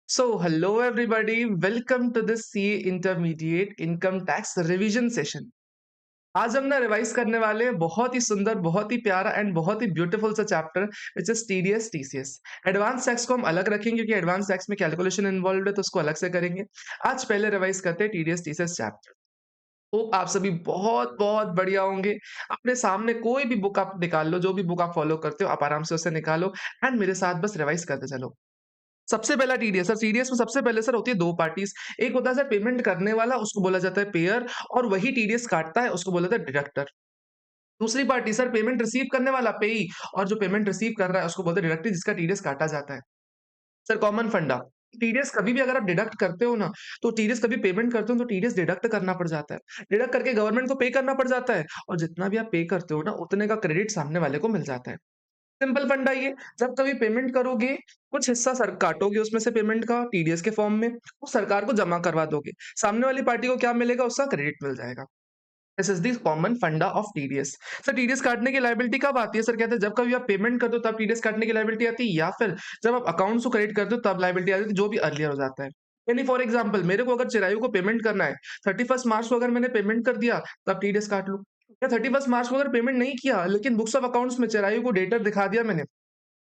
Hello everybody, welcome to the CA Intermediate Income Tax Revision Session। आज हम ना revise करने वाले हैं बहुत ही सुंदर, बहुत ही प्यारा एंड बहुत ही ब्यूटीफुल सा chapter which is TDS TCS. Advance tax को हम अलग रखेंगे क्योंकि एडवांस टैक्स में कैलकुलेशन इन्वॉल्व है तो उसको अलग से करेंगे। आज पहले रिवाइज करते हैं टीडीएस टीसीएस चैप्टर। होप आप सभी बहुत बहुत बढ़िया होंगे। अपने सामने कोई भी बुक आप निकाल लो, जो भी बुक आप फॉलो करते हो आप आराम से उसे निकालो एंड मेरे साथ बस रिवाइज करते चलो। सबसे पहला टीडीएस सर, टीडीएस में सबसे पहले सर होती है दो पार्टीज। एक होता है सर पेमेंट करने वाला, उसको बोला जाता है पेयर, और वही टीडीएस काटता है उसको बोला जाता है डिडक्टर। दूसरी पार्टी सर पेमेंट रिसीव करने वाला पेई, और जो पेमेंट रिसीव कर रहा है उसको बोलते हैं डिडक्टिव, जिसका टीडीएस काटा जाता है। सर कॉमन फंडा, टीडीएस कभी भी अगर आप डिडक्ट करते हो ना, तो टीडीएस कभी पेमेंट करते हो तो टीडीएस डिडक्ट करना पड़ जाता है। डिडक्ट करके गवर्नमेंट को पे करना पड़ जाता है, और जितना भी आप पे करते हो ना उतने का क्रेडिट सामने वाले को मिल जाता है। सिंपल फंडा ये, जब कभी पेमेंट करोगे, कुछ हिस्सा सर काटोगे उसमें से पेमेंट का टीडीएस के फॉर्म में, वो सरकार को जमा करवा दोगे। सामने वाली पार्टी को क्या मिलेगा? उसका क्रेडिट मिल जाएगा। दिस इज द कॉमन फंडा ऑफ टीडीएस। सर टीडीएस काटने की लायबिलिटी कब आती है? सर कहते हैं जब कभी आप पेमेंट करते हो तब टीडीएस काटने की लायबिलिटी आती है, या फिर जब आप अकाउंट को क्रेडिट करते हो तब लायबिलिटी आती है, जो भी अर्लियर हो जाता है। यानी फॉर एग्जाम्पल मेरे को अगर चिरायु को पेमेंट करना है, 31 मार्च को अगर मैंने पेमेंट कर दिया तब टीडीएस काट लूं। या 31 मार्च को अगर पेमेंट नहीं किया लेकिन बुक्स ऑफ अकाउंट्स में चिरायु को डेटर दिखा दिया मैंने,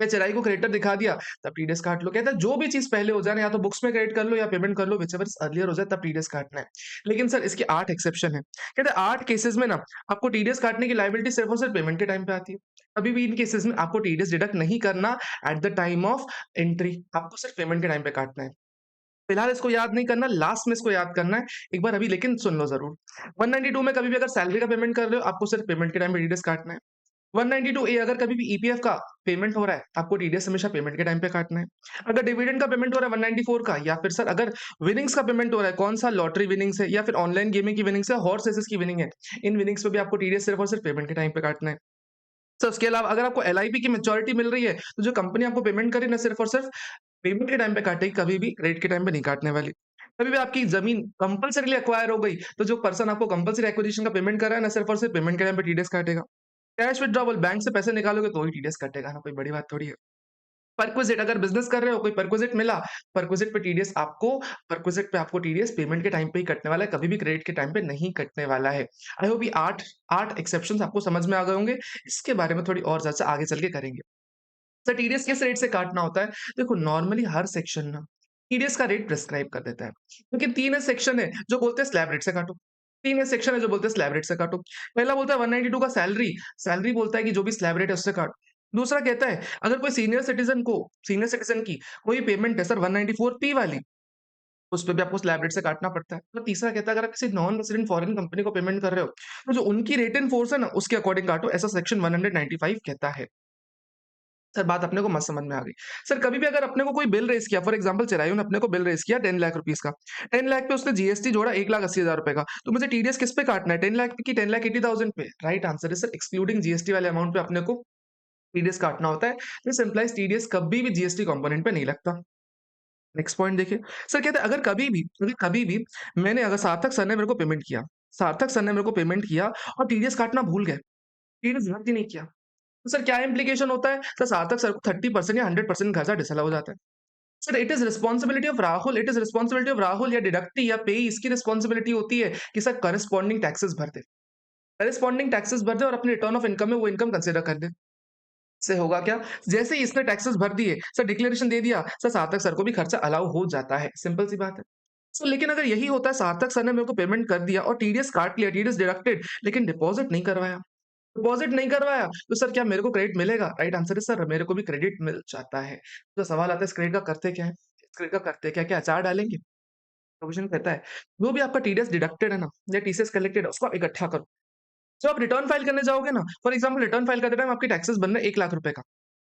मैं चेराई को क्रेडिटर दिखा दिया, तब टीडीएस काट लो। कहता है जो भी चीज़ पहले हो जाए ना, या तो बुक्स में क्रेडिट कर लो या पेमेंट कर लो, व्हिचएवर इज अर्लियर हो जाए तब टीडीएस काटना है। लेकिन सर इसके 8 एक्सेप्शन है। कहते हैं 8 केसेस में ना आपको टीडीएस काटने की लायबिलिटी सिर्फ और सिर्फ पेमेंट के टाइम पे आती है। अभी भी इन केसेस में आपको टीडीएस डिडक्ट नहीं करना at the time of entry, आपको सिर्फ पेमेंट के टाइम पे काटना है। फिलहाल इसको याद नहीं करना, लास्ट में इसको याद करना है एक बार अभी, लेकिन सुन लो जरूर। 192 में कभी भी अगर सैलरी का पेमेंट कर रहे हो, आपको सिर्फ पेमेंट के टाइम पे टीडीएस काटना है। 192 ए अगर कभी भी ईपीएफ का पेमेंट हो रहा है, आपको टीडीएस हमेशा पेमेंट के टाइम पे काटना है। अगर डिविडेंड का पेमेंट हो रहा है 194 का, या फिर सर अगर विनिंग्स का पेमेंट हो रहा है, कौन सा लॉटरी विनिंग्स है या फिर ऑनलाइन गेमिंग की विनिंग्स है, हॉर्स रेसेस की विनिंग है, इन विनिंग्स पे भी आपको टीडीएस सिर्फ और सिर्फ पेमेंट के टाइम पे काटना है। सर उसके अलावा अगर आपको एलआईपी की मैच्योरिटी मिल रही है, तो जो कंपनी आपको पेमेंट करे ना, सिर्फ और सिर्फ पेमेंट के टाइम पे काटेगी, कभी भी क्रेडिट के टाइम पे नहीं काटने वाली। कभी भी आपकी जमीन कंपल्सरीली एक्वायर हो गई, तो जो पर्सन आपको कंपल्सरी एक्विजिशन का पेमेंट कर रहा है ना, सिर्फ और सिर्फ पेमेंट के टाइम पे टीडीएस काटेगा। कैश विथड्रॉवल, बैंक से पैसे निकालोगे तो ही टीडीएस कटेगा ना, कोई बड़ी बात थोड़ी है। परक्विजिट, अगर बिजनेस कर रहे हो, कोई परक्विजिट मिला, परक्विजिट पे टीडीएस आपको, परक्विजिट पे आपको टीडीएस पेमेंट के टाइम पे ही कटने वाला है, कभी भी क्रेडिट के टाइम पे नहीं कटने वाला है। आई होप ये 8 एक्सेप्शंस आपको समझ में आ गए होंगे। इसके बारे में थोड़ी और चर्चा आगे चल के करेंगे। सर टीडीएस किस रेट से काटना होता है? देखो नॉर्मली हर सेक्शन ना टीडीएस का रेट प्रिस्क्राइब कर देता है, क्योंकि 3 ऐसे सेक्शन है जो बोलते हैं स्लैब रेट से काटो। 3 ऐसे सेक्शन है जो बोलते हैं स्लैब रेट से काटो। पहला बोलता है 192 का सैलरी, सैलरी बोलता है कि जो भी स्लैब रेट है उससे काटो। दूसरा कहता है अगर कोई सीनियर सिटीजन की कोई पेमेंट है सर 194 पी वाली, उस पे भी आपको स्लैब रेट से काटना पड़ता है। तो तीसरा कहता है अगर आप किसी नॉन रेजिडेंट फॉरेन कंपनी को पेमेंट कर रहे हो, तो जो उनकी रेट इन फोर्स है ना उसके अकॉर्डिंग काटो, ऐसा सेक्शन 195 कहता है। सर बात अपने को मस्त समझ में आ गई। सर कभी भी अगर अपने को कोई बिल रेज़ किया, फॉर एग्जांपल चिरायू ने अपने को बिल रेज़ किया 10 लाख रुपीस का। 10 लाख पे उसने जीएसटी जोड़ा 1,80,000 रुपए का। तो मुझे टीडीएस किस पे काटना है? 10 लाख की 10,80,000 पे? राइट आंसर है सर एक्सक्लूडिंग जीएसटी वाले अमाउंट पे अपने को टीडीएस काटना होता है। दिस इम्प्लाइज टीडीएस कभी भी जीएसटी कंपोनेंट पे नहीं लगता। नेक्स्ट पॉइंट देखिए। सर कहते हैं अगर कभी भी मैंने अगर सार्थक सर ने मेरे को पेमेंट किया, सार्थक सर ने मेरे को पेमेंट किया और टीडीएस काटना भूल गए, टीडीएस जमा ही नहीं किया। तो सर क्या इम्प्लीकेशन होता है? सर सार्थक सर को 30% या 100% खर्चा डिसअलाउ हो जाता है। Sir it is responsibility of Rahul या डिडक्टी या पेई, इसकी रिस्पांसिबिलिटी होती है कि सर कॉरेस्पॉन्डिंग टैक्सेस भर दे। कॉरेस्पॉन्डिंग टैक्सेस भर दे और अपनी रिटर्न ऑफ इनकम में वो इनकम कंसीडर कर दे। इससे होगा क्या? जैसे ही इसने टैक्सेस भर दिए, सर डिक्लेरेशन दे दिया, सर सार्थक सर को भी खर्चा अलाउ हो जाता है। सिंपल सी बात है। सर लेकिन अगर यही होता है सार्थक सर ने मेरे को पेमेंट कर दिया और टीडीएस काट लिया, टीडीएस डिडक्टेड, लेकिन डिपॉजिट नहीं करवाया, तो सर क्या मेरे को क्रेडिट मिलेगा? राइट आंसर है सर मेरे को भी क्रेडिट मिल जाता है। तो सवाल आता है इस क्रेडिट का करते क्या है? इस क्रेडिट का करते क्या? क्या अचार डालेंगे? प्रोविज़न कहता है जो भी आपका टीडीएस डिडक्टेड है ना या टीसीएस कलेक्टेड है उसको आप इकट्ठा करो। जब आप रिटर्न फाइल करने जाओगे ना, फॉर एग्जांपल रिटर्न फाइल करते टाइम आपके टैक्सेस बन रहे हैं 1 लाख रुपए का,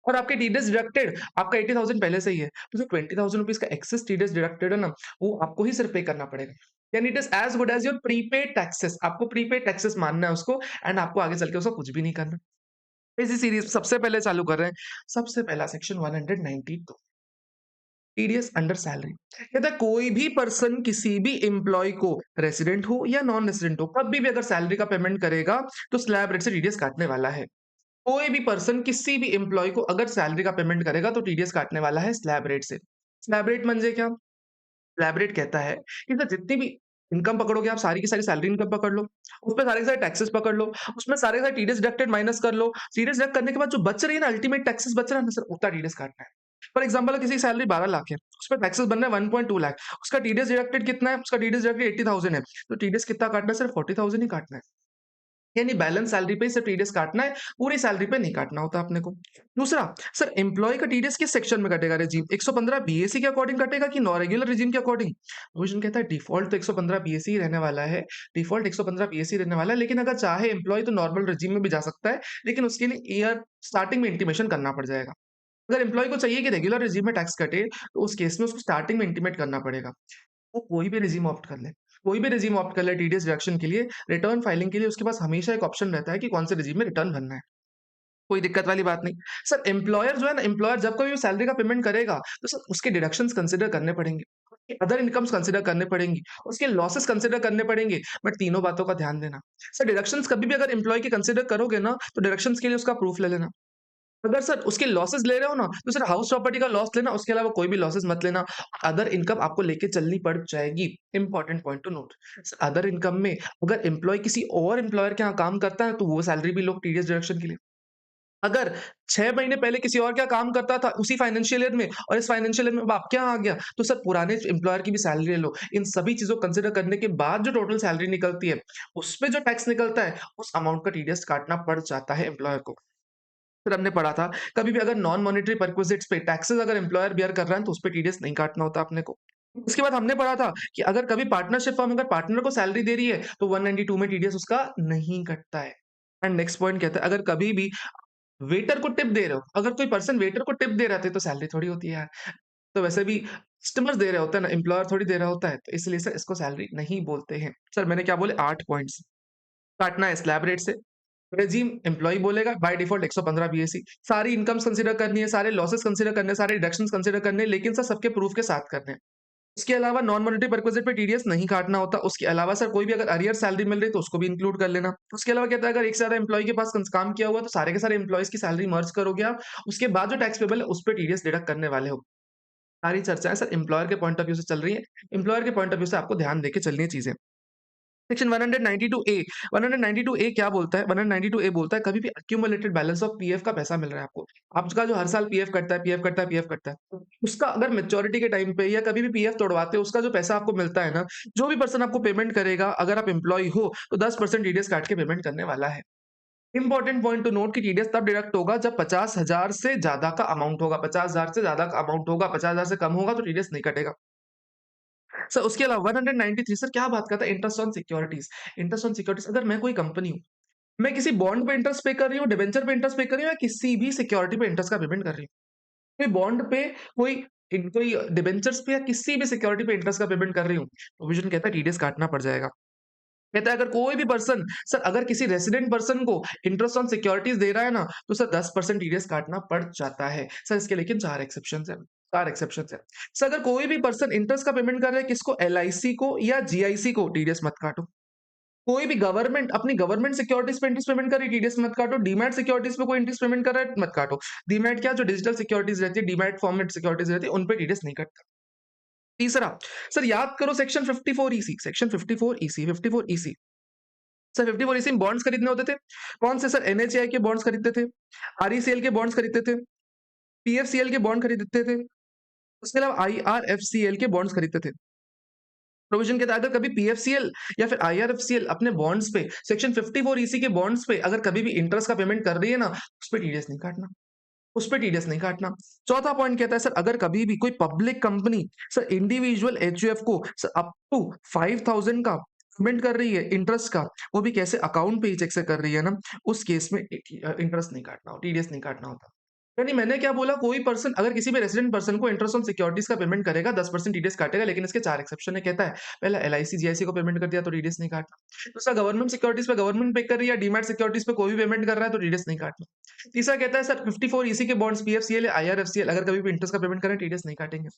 और आपके टीडीएस डिडक्टेड आपका 80,000 पहले से ही है। तो जो 20,000 रुपीज़ का एक्सेस टीडीएस डिडक्टेड है ना, वो आपको ही सिर्फ पे करना पड़ेगा। यानी it is as good as your prepaid taxes. आपको प्रीपेड टैक्सेस मानना है उसको, एंड आपको आगे चल के उसका कुछ भी नहीं करना। इसी सीरीज सबसे पहले चालू कर रहे हैं। सबसे पहला सेक्शन 192 टीडीएस अंडर सैलरी। कहता है कोई भी पर्सन किसी भी एम्प्लॉय को, रेसिडेंट हो या नॉन रेसिडेंट हो, कभी भी अगर सैलरी का पेमेंट करेगा तो स्लैब रेट से टीडीएस काटने वाला है। कोई भी पर्सन किसी भी एम्प्लॉय को अगर सैलरी का पेमेंट करेगा तो टीडीएस काटने वाला है स्लैब रेट से। स्लैब रेट म्हणजे क्या? स्लैब रेट कहता है कि सर जितनी भी इनकम पकड़ोगे आप सारी की सारी सैलरी इनकम पकड़ लो, उसपे सारे के सारे टैक्सेस पकड़ लो, उसमें सारे के सारे टीडीएस डिडक्टेड माइनस कर लो। टीडीएस डिडक्ट करने के बाद जो बच रही है ना अल्टीमेट टैक्सेस बच रहा है ना सर उतना टीडीएस काटना है। फॉर एग्जांपल किसी की सैलरी 12 लाख है, उसपे टैक्सेस बन रहा है 1.2 लाख, उसका टीडीएस डिडक्टेड कितना है? उसका टीडीएस डिडक्टेड 80,000 है, तो टीडीएस कितना काटना है? सिर्फ 40,000 ही काटना है। यानी बैलेंस सैलरी पे ही सिर्फ टीडीएस काटना है, पूरी सैलरी पे नहीं काटना होता अपने को। दूसरा, सर एम्प्लॉयी का टीडीएस किस सेक्शन में कटेगा रिजीम? 115 बीएसी के अकॉर्डिंग कटेगा कि नॉन रेगुलर रिजीम के अकॉर्डिंग? प्रोविजन कहता है डिफॉल्ट तो 115 बीएसी ही रहने वाला है, डिफॉल्ट 115 बीएसी रहने वाला है, लेकिन अगर चाहे एम्प्लॉयी तो नॉर्मल रिजीम में भी जा सकता है, लेकिन उसके लिए ईयर स्टार्टिंग में इंटीमेशन करना पड़ जाएगा। अगर एम्प्लॉयी को चाहिए कि रेगुलर रिजीम में टैक्स कटे, तो उस केस में उसको स्टार्टिंग में इंटीमेट करना पड़ेगा। वो कोई भी रेज़्यूम ऑप्ट कर ले। कोई भी रेज़्यूम ऑप्ट कर ले टीडीएस डिडक्शन के लिए, रिटर्न फाइलिंग के लिए उसके पास हमेशा एक ऑप्शन रहता है कि कौन से रेज़्यूम में रिटर्न भरना है। कोई दिक्कत वाली बात नहीं। सर एम्प्लॉयर जो है ना, एम्प्लॉयर जब कोई भी सैलरी का पेमेंट करेगा, तो सर उसके डिडक्शंस कंसिडर करने पड़ेंगे। उसके अदर इनकम्स कंसिडर करने पड़ेंगी, उसके लॉसेस कंसिडर करने पड़ेंगे, बट तीनों बातों का ध्यान देना। सर डिडक्शंस कभी भी अगर एम्प्लॉयी के कंसिडर करोगे ना, तो डिडक्शंस के लिए उसका प्रूफ ले लेना। अगर सर उसके लॉसेस ले रहे हो ना, तो सर हाउस प्रॉपर्टी का लॉस लेना, उसके अलावा कोई भी लॉसेस मत लेना। अदर इनकम आपको लेके चलनी पड़ जाएगी। Important point to note. Other income में अगर एम्प्लॉय किसी और एम्प्लॉयर के यहाँ काम करता है, तो वो सैलरी भी लो टीडीएस डिडक्शन के लिए। अगर 6 महीने पहले किसी और क्या काम करता था उसी फाइनेंशियल ईयर में और इस फाइनेंशियल ईयर में अब आपके यहाँ आ गया, तो सर पुराने एम्प्लॉयर की भी सैलरी ले लो। इन सभी चीज़ों को कंसिडर करने के बाद जो टोटल सैलरी निकलती है, उसपे जो टैक्स निकलता है, उस अमाउंट का टीडीएस काटना पड़ जाता है एम्प्लॉयर को। फिर हमने पढ़ा था, कभी भी अगर नॉन मॉनेटरी परक्विजिट्स पे टैक्सेस अगर एम्प्लॉयर बियर कर रहा है, तो उसपे टीडीएस नहीं काटना होता अपने को। उसके बाद हमने पढ़ा था कि अगर कभी पार्टनरशिप फर्म अगर पार्टनर को सैलरी दे रही है, तो 192 में टीडीएस उसका नहीं कटता है। एंड नेक्स्ट पॉइंट कहता है, अगर कभी भी वेटर को टिप दे रहे हो, अगर कोई पर्सन वेटर को टिप दे रहा है, तो सैलरी थोड़ी होती है यार। तो वैसे भी कस्टमर्स दे रहे होते हैं ना, एम्प्लॉयर थोड़ी दे रहा होता है, तो इसलिए सर इसको सैलरी नहीं बोलते हैं। सर मैंने क्या बोले 8 पॉइंट्स। काटना है स्लैब रेट से, रेज़ीम एम्प्लॉयी बोलेगा बाय डिफ़ॉल्ट 115 बीएसई, सारी इनकम्स कंसीडर करनी है, सारे लॉसेस कंसीडर करने हैं, सारे डिडक्शंस कंसीडर करने हैं, लेकिन सर सबके प्रूफ के साथ करने हैं। उसके अलावा नॉन मॉनेटरी परक्विजिट पे टीडीएस नहीं काटना होता। उसके अलावा सर कोई भी अगर अर्लियर सैलरी मिल रही है तो उसको भी इंक्लूड कर लेना। उसके अलावा कहता है अगर एक से ज़्यादा एम्प्लॉयी के पास काम किया हुआ है तो सारे के सारे एम्प्लॉइज़ की सैलरी मर्ज करोगे आप। उसके बाद जो टैक्स पेबल है उस पे टीडीएस डिडक्ट करने वाले हो। सारी चर्चाएँ सर एम्प्लॉयर के पॉइंट ऑफ व्यू से चल रही है। एम्प्लॉयर के पॉइंट ऑफ व्यू से आपको ध्यान देके चलनी है चीज़ें। सेक्शन 192 ए 192 ए क्या बोलता है? 192 ए बोलता है कभी भी एक्यूमुलेटेड बैलेंस ऑफ पीएफ का पैसा मिल रहा है आपको। आपका जो हर साल पीएफ कटता है, पीएफ कटता है, पीएफ कटता है। उसका अगर मैच्योरिटी के टाइम पे या कभी भी पीएफ तोड़वाते हो, उसका जो पैसा आपको मिलता है ना, जो भी पर्सन आपको पेमेंट करेगा, अगर आप एम्प्लॉयी हो, तो 10% टीडीएस काट के पेमेंट करने वाला है। इंपॉर्टेंट पॉइंट टू नोट कि टीडीएस तब डिडक्ट होगा जब 50,000 से ज़्यादा का अमाउंट होगा। 50,000 से ज़्यादा का अमाउंट होगा, 50,000 से कम होगा तो टीडीएस नहीं कटेगा। सर उसके अलावा 193 सर क्या बात करता है interest on securities. Interest on securities अगर मैं कोई कंपनी हूँ, मैं किसी बॉन्ड पे इंटरेस्ट पे कर रही हूँ, डिबेंचर पे इंटरेस्ट पे कर रही हूँ या किसी भी सिक्योरिटी पे इंटरेस्ट का पेमेंट कर रही हूँ, कोई बॉन्ड पे कोई कोई डिबेंचर्स पे या किसी भी सिक्योरिटी पे इंटरेस्ट का पेमेंट कर रही हूँ, प्रोविजन कहता है टीडीएस काटना पड़ जाएगा। कहता है अगर कोई भी पर्सन सर अगर किसी रेसिडेंट पर्सन को इंटरेस्ट ऑन सिक्योरिटीज दे रहा है ना, तो सर 10% टीडीएस काटना पड़ जाता है। सर इसके लेकिन 4 एक्सेप्शंस हैं। 4 एक्सेप्शंस हैं। सर अगर कोई भी पर्सन इंटरेस्ट का पेमेंट कर रहा है किसको? एलआईसी को या जीआईसी को, टीडीएस मत काटो। कोई भी गवर्नमेंट अपनी गवर्नमेंट सिक्योरिटीज पे इंटरेस्ट पेमेंट कर रही है, टीडीएस मत काटो। डीमैट सिक्योरिटीज पे कोई इंटरेस्ट पेमेंट कर रहा है, मत काटो। डीमैट क्या जो डिजिटल सिक्योरिटीज रहती है, डीमैट फॉर्मेट सिक्योरिटीज रहती है, उन पे टीडीएस नहीं कटता। तीसरा, सर याद करो section 54 EC, section 54 EC, 54 EC. Sir 54 EC में बॉन्ड्स खरीदने होते थे। कौन से? सर एनएचएआई के बॉन्ड्स खरीदते थे, आरईसीएल के बॉन्ड्स खरीदते थे, पीएफसीएल के बॉन्ड खरीदते थे, उसके अलावा आईआरएफसीएल के बॉन्ड्स खरीदते थे। प्रोविजन के तहत अगर कभी पीएफसीएल या फिर आईआरएफसीएल अपने बॉन्ड्स पे सेक्शन 54 ईसी के बॉन्ड्स पे अगर कभी भी इंटरेस्ट का पेमेंट कर रही है ना, उस पे टीडीएस नहीं काटना। उस पे टीडीएस नहीं काटना। चौथा पॉइंट कहता है सर अगर कभी भी कोई public company sir individual HUF को सर अप टू 5,000 का पेमेंट कर रही है इंटरेस्ट का, वो भी कैसे? अकाउंट पे ही चेक से कर रही है ना, उस केस में इंटरेस्ट नहीं काटना हो, टीडीएस नहीं काटना होता। यानी मैंने क्या बोला, कोई पर्सन अगर किसी भी रेजिडेंट पर्सन को इंटरेस्ट ऑन सिक्योरिटीज का पेमेंट करेगा 10% टीडीएस काटेगा, लेकिन इसके 4 एक्सेप्शन है। कहता है पहला एलआईसी जीआईसी को पेमेंट कर दिया तो टीडीएस नहीं काटना। दूसरा गवर्नमेंट सिक्योरिटीज पे गवर्नमेंट पे कर रही है, डीमैट सिक्योरिटीज पे कोई भी पेमेंट कर रहा है तो टीडीएस नहीं काटना। तीसरा कहता है सर 54 ईसी के बॉन्ड्स पीएफसीएल या आईआरएफसीएल अगर कभी भी इंटरेस्ट का पेमेंट करें टीडीएस नहीं काटेंगे।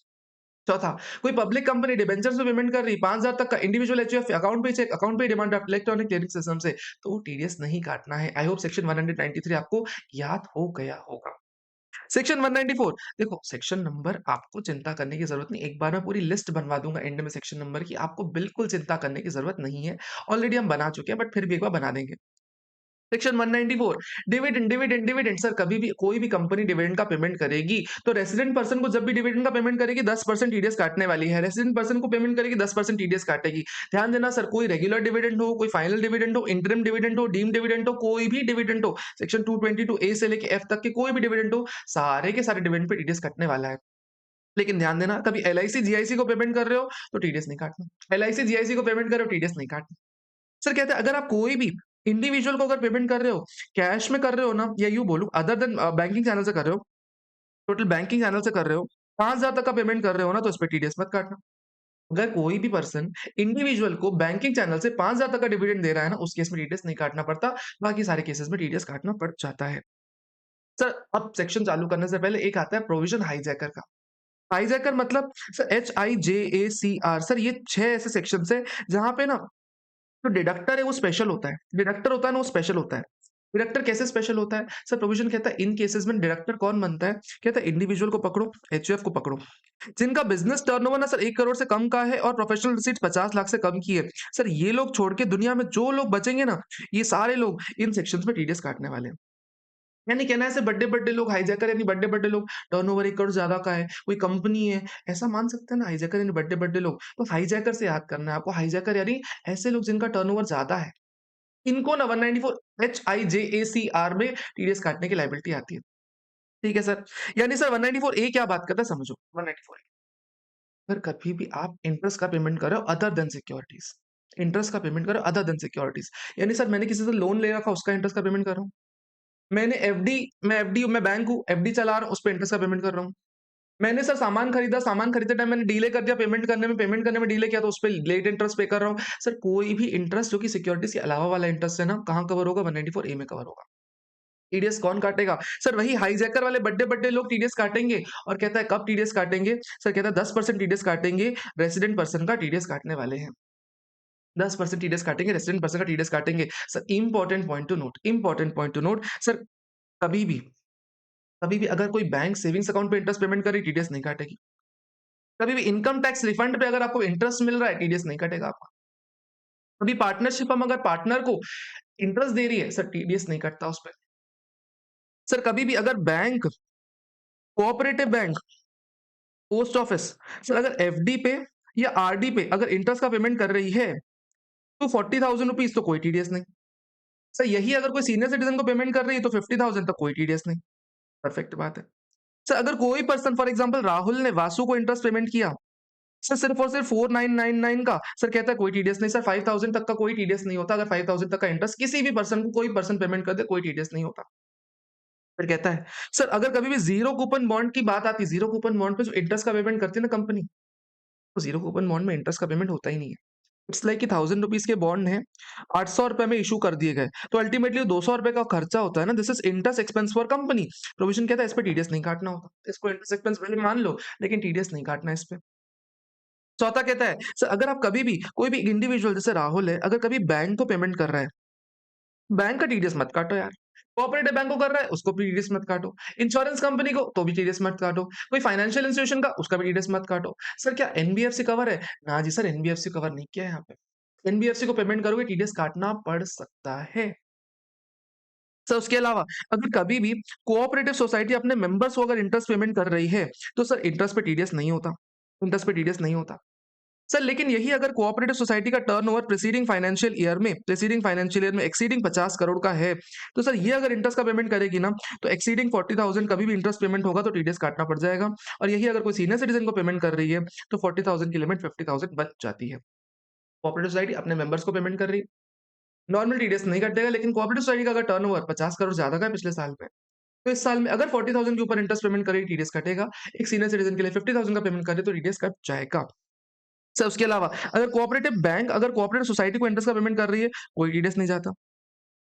चौथा, कोई पब्लिक कंपनी डिबेंचर्स में पेमेंट कर रही 5,000 तक का इंडिविजुअल एचयूएफ अकाउंट पे चेक, अकाउंट पे demand draft electronic clearing system से, तो टीडीएस नहीं काटना है। आई होप सेक्शन 193 आपको याद हो गया होगा। सेक्शन 194 देखो सेक्शन नंबर आपको चिंता करने की जरूरत नहीं, एक बार मैं पूरी लिस्ट बनवा दूंगा एंड में सेक्शन नंबर की, आपको बिल्कुल चिंता करने की जरूरत नहीं है। ऑलरेडी हम बना चुके हैं बट फिर भी एक बार बना देंगे। Section 194 dividend dividend dividend sir कभी भी कोई भी कंपनी डिविडेंड का पेमेंट करेगी तो रेसिडेंट पर्सन को जब भी डिविडेंड का पेमेंट करेगी 10% टीडीएस काटने वाली है, रेसिडेंट पर्सन को पेमेंट करेगी 10% टीडीएस काटेगी। ध्यान देना सर, कोई रेगुलर डिविडेंड हो, कोई फाइनल डिविडेंड हो, इंटरिम डिविडेंड हो, डीम डिविडेंड हो, कोई भी डिविडेंड हो, सेक्शन 222 ए से लेके एफ तक के कोई भी डिविडेंड हो, सारे के सारे डिविडेंड पे टीडीएस कटने वाला है। लेकिन ध्यान देना, कभी एलआईसी जीआईसी को पेमेंट कर रहे हो तो टीडीएस नहीं काटना, एलआईसी जीआईसी को पेमेंट कर रहे हो टीडीएस नहीं काटना। सर कहते हैं अगर आप कोई भी इंडिविजुअल को अगर पेमेंट कर रहे हो, कैश में कर रहे हो ना, या यूँ बोलूँ अदर देन बैंकिंग चैनल से कर रहे हो, टोटल बैंकिंग चैनल से कर रहे हो, 5,000 तक का पेमेंट कर रहे हो ना, तो इसपे टीडीएस मत काटना। अगर कोई भी पर्सन इंडिविजुअल को बैंकिंग चैनल से 5,000 तक का डिविडेंड दे रहा है ना, उस केस में टीडीएस नहीं काटना पड़ता, बाकी सारे केसेस में टीडीएस काटना पड़ जाता है। सर अब सेक्शन चालू करने से पहले एक आता है प्रोविजन हाइजैकर का। हाइजैकर मतलब सर HIJACR, सर ये 6 ऐसे सेक्शंस है जहाँ पे ना तो डिडक्टर है वो स्पेशल होता है, डिडक्टर होता है ना वो स्पेशल होता है। डिडक्टर कैसे स्पेशल होता है? सर प्रोविजन कहता है इन केसेस में डिडक्टर कौन बनता है? कहता है इंडिविजुअल को पकड़ो, एचयूएफ को पकड़ो, जिनका बिजनेस टर्नओवर ना सर 1 करोड़ से कम का है और प्रोफेशनल रिसीट्स 50 लाख से कम की है। सर ये लोग छोड़ के दुनिया में जो लोग बचेंगे ना, ये सारे लोग इन सेक्शंस में टीडीएस काटने वाले हैं। यानी कहना है ऐसे बड़े-बड़े लोग हाइजैकर यानी बड़े-बड़े लोग टर्नओवर 1 करोड़ ज्यादा का है, कोई कंपनी है, ऐसा मान सकते हैं ना हाइजैकर यानी बड़े-बड़े लोग। तो हाइजैकर से याद करना है आपको, हाइजैकर यानी ऐसे लोग जिनका टर्नओवर ज्यादा है। इनको ना 194 HIJACR में टीडीएस काटने की लायबिलिटी आती है। ठीक है सर। यानी सर 194 ए क्या बात करता है समझो। 194 अगर कभी भी आप इंटरेस्ट का पेमेंट कर रहे हो अदर देन सिक्योरिटीज, इंटरेस्ट का पेमेंट कर रहे हो अदर देन सिक्योरिटीज, यानी सर मैंने किसी से लोन ले रखा उसका इंटरेस्ट का पेमेंट कर रहा हूँ। मैंने एफडी मैं बैंक हूँ, एफडी चला रहा हूँ, उस पे इंटरेस्ट का पेमेंट कर रहा हूँ। मैंने सर सामान खरीदा, सामान खरीदते टाइम मैंने डिले कर दिया पेमेंट करने में डिले किया तो उस पे लेट इंटरेस्ट पे कर रहा हूँ। सर कोई भी इंटरेस्ट जो कि सिक्योरिटीज के अलावा वाला इंटरेस्ट है ना, कहाँ कवर होगा? 194 ए में कवर होगा। टीडीएस कौन काटेगा? सर वही हाइजैकर वाले बड्डे-बड्डे लोग टीडीएस काटेंगे। और कहता है कब टीडीएस काटेंगे? सर कहता है 10% टीडीएस काटेंगे, रेसिडेंट पर्सन का टीडीएस काटने वाले हैं। 10% टीडीएस काटेंगे, रेसिडेंट पर्सन का टीडीएस काटेंगे। Sir important point to note sir कभी भी कभी भी अगर कोई बैंक सेविंग्स अकाउंट पे इंटरेस्ट पेमेंट कर रही है, टीडीएस नहीं काटेगी। कभी भी इनकम टैक्स रिफंड पे अगर आपको इंटरेस्ट मिल रहा है, टीडीएस नहीं कटेगा आपका। कभी पार्टनरशिप हम अगर पार्टनर को इंटरेस्ट दे रही है, सर टीडीएस नहीं कटता उस पे। सर कभी भी अगर bank, cooperative bank, post office, sir अगर एफडी पे या आरडी पे अगर इंटरेस्ट का पेमेंट कर रही है, तो 40,000 रुपीज तो कोई टीडीएस नहीं। सर यही अगर कोई सीनियर सिटीजन को पेमेंट कर रही है तो 50,000 तक कोई टीडीएस नहीं। परफेक्ट बात है। सर अगर कोई पर्सन फॉर एग्जांपल राहुल ने वासु को इंटरेस्ट पेमेंट किया, सर सिर्फ और सिर्फ 4999 का, सर कहता है कोई टीडीएस नहीं। सर 5,000 तक का कोई टीडीएस नहीं होता। अगर 5,000 तक का इंटरेस्ट किसी भी पर्सन को कोई पर्सन पेमेंट कर दे, कोई टीडीएस नहीं होता। फिर कहता है सर अगर कभी भी जीरो कूपन बॉन्ड की बात आती है, जीरो कूपन बॉन्ड पे जो इंटरेस्ट का पेमेंट करती है ना कंपनी, तो जीरो कूपन बॉन्ड में इंटरेस्ट का पेमेंट होता ही नहीं है। इट्स लाइक कि 1,000 रुपीज के बॉन्ड है, 800 रुपए में इशू कर दिए गए, तो अल्टीमेटली 200 रुपए का खर्चा होता है ना, this is interest expense for company. Provision कहता है इस पे टीडीएस नहीं काटना होता, इसको इंटरेस्ट एक्सपेंस पहले मान लो, लेकिन टीडीएस नहीं काटना है इस पे। चौथा कहता है सर अगर आप कभी भी कोई भी इंडिविजुअल जैसे राहुल है, अगर कभी बैंक को पेमेंट कर रहा है, बैंक का टीडीएस मत काटो यार। कोऑपरेटिव बैंक को कर रहा है, उसको भी टीडीएस मत काटो। इंश्योरेंस कंपनी को तो भी टीडीएस मत काटो। कोई फाइनेंशियल इंस्टीट्यूशन का, उसका भी टीडीएस मत काटो। सर क्या एनबीएफसी कवर है? ना जी सर, एनबीएफसी कवर नहीं किया है यहाँ पे। एनबीएफसी को पेमेंट करोगे टीडीएस काटना पड़ सकता है। सर उसके अलावा अगर कभी भी कोऑपरेटिव सोसाइटी अपने मेंबर्स को अगर इंटरेस्ट पेमेंट कर रही है, तो सर इंटरेस्ट पे टीडीएस नहीं होता। इंटरेस्ट पे टीडीएस नहीं होता। सर लेकिन यही अगर कोऑपरेटिव सोसाइटी का टर्नओवर प्रीसीडिंग फाइनेंशियल ईयर में एक्सीडिंग 50 करोड़ का है, तो सर ये अगर इंटरेस्ट का पेमेंट करेगी ना, तो एक्सीडिंग 40,000 कभी भी इंटरेस्ट पेमेंट होगा तो टीडीएस काटना पड़ जाएगा। और यही अगर कोई सीनियर सिटीजन को पेमेंट कर रही है, तो 40,000 की लिमिट 50,000 बच जाती है। कोऑपरेटिव सोसाइटी अपने मेंबर्स को पेमेंट कर रही है, नॉर्मल टीडीएस नहीं कटेगा, लेकिन कोऑपरेटिव सोसाइटी का अगर टर्नओवर 50 करोड़ ज्यादा का है पिछले साल में, तो इस साल में अगर 40,000 के ऊपर इंटरेस्ट पेमेंट करेगी, टीडीएस कटेगा। एक सीनियर सिटीजन के लिए 50,000 का पेमेंट करे तो टीडीएस कट जाएगा। सर उसके अलावा अगर कोऑपरेटिव बैंक अगर कोऑपरेटिव सोसाइटी को इंटरेस्ट का पेमेंट कर रही है, कोई टीडीएस नहीं जाता।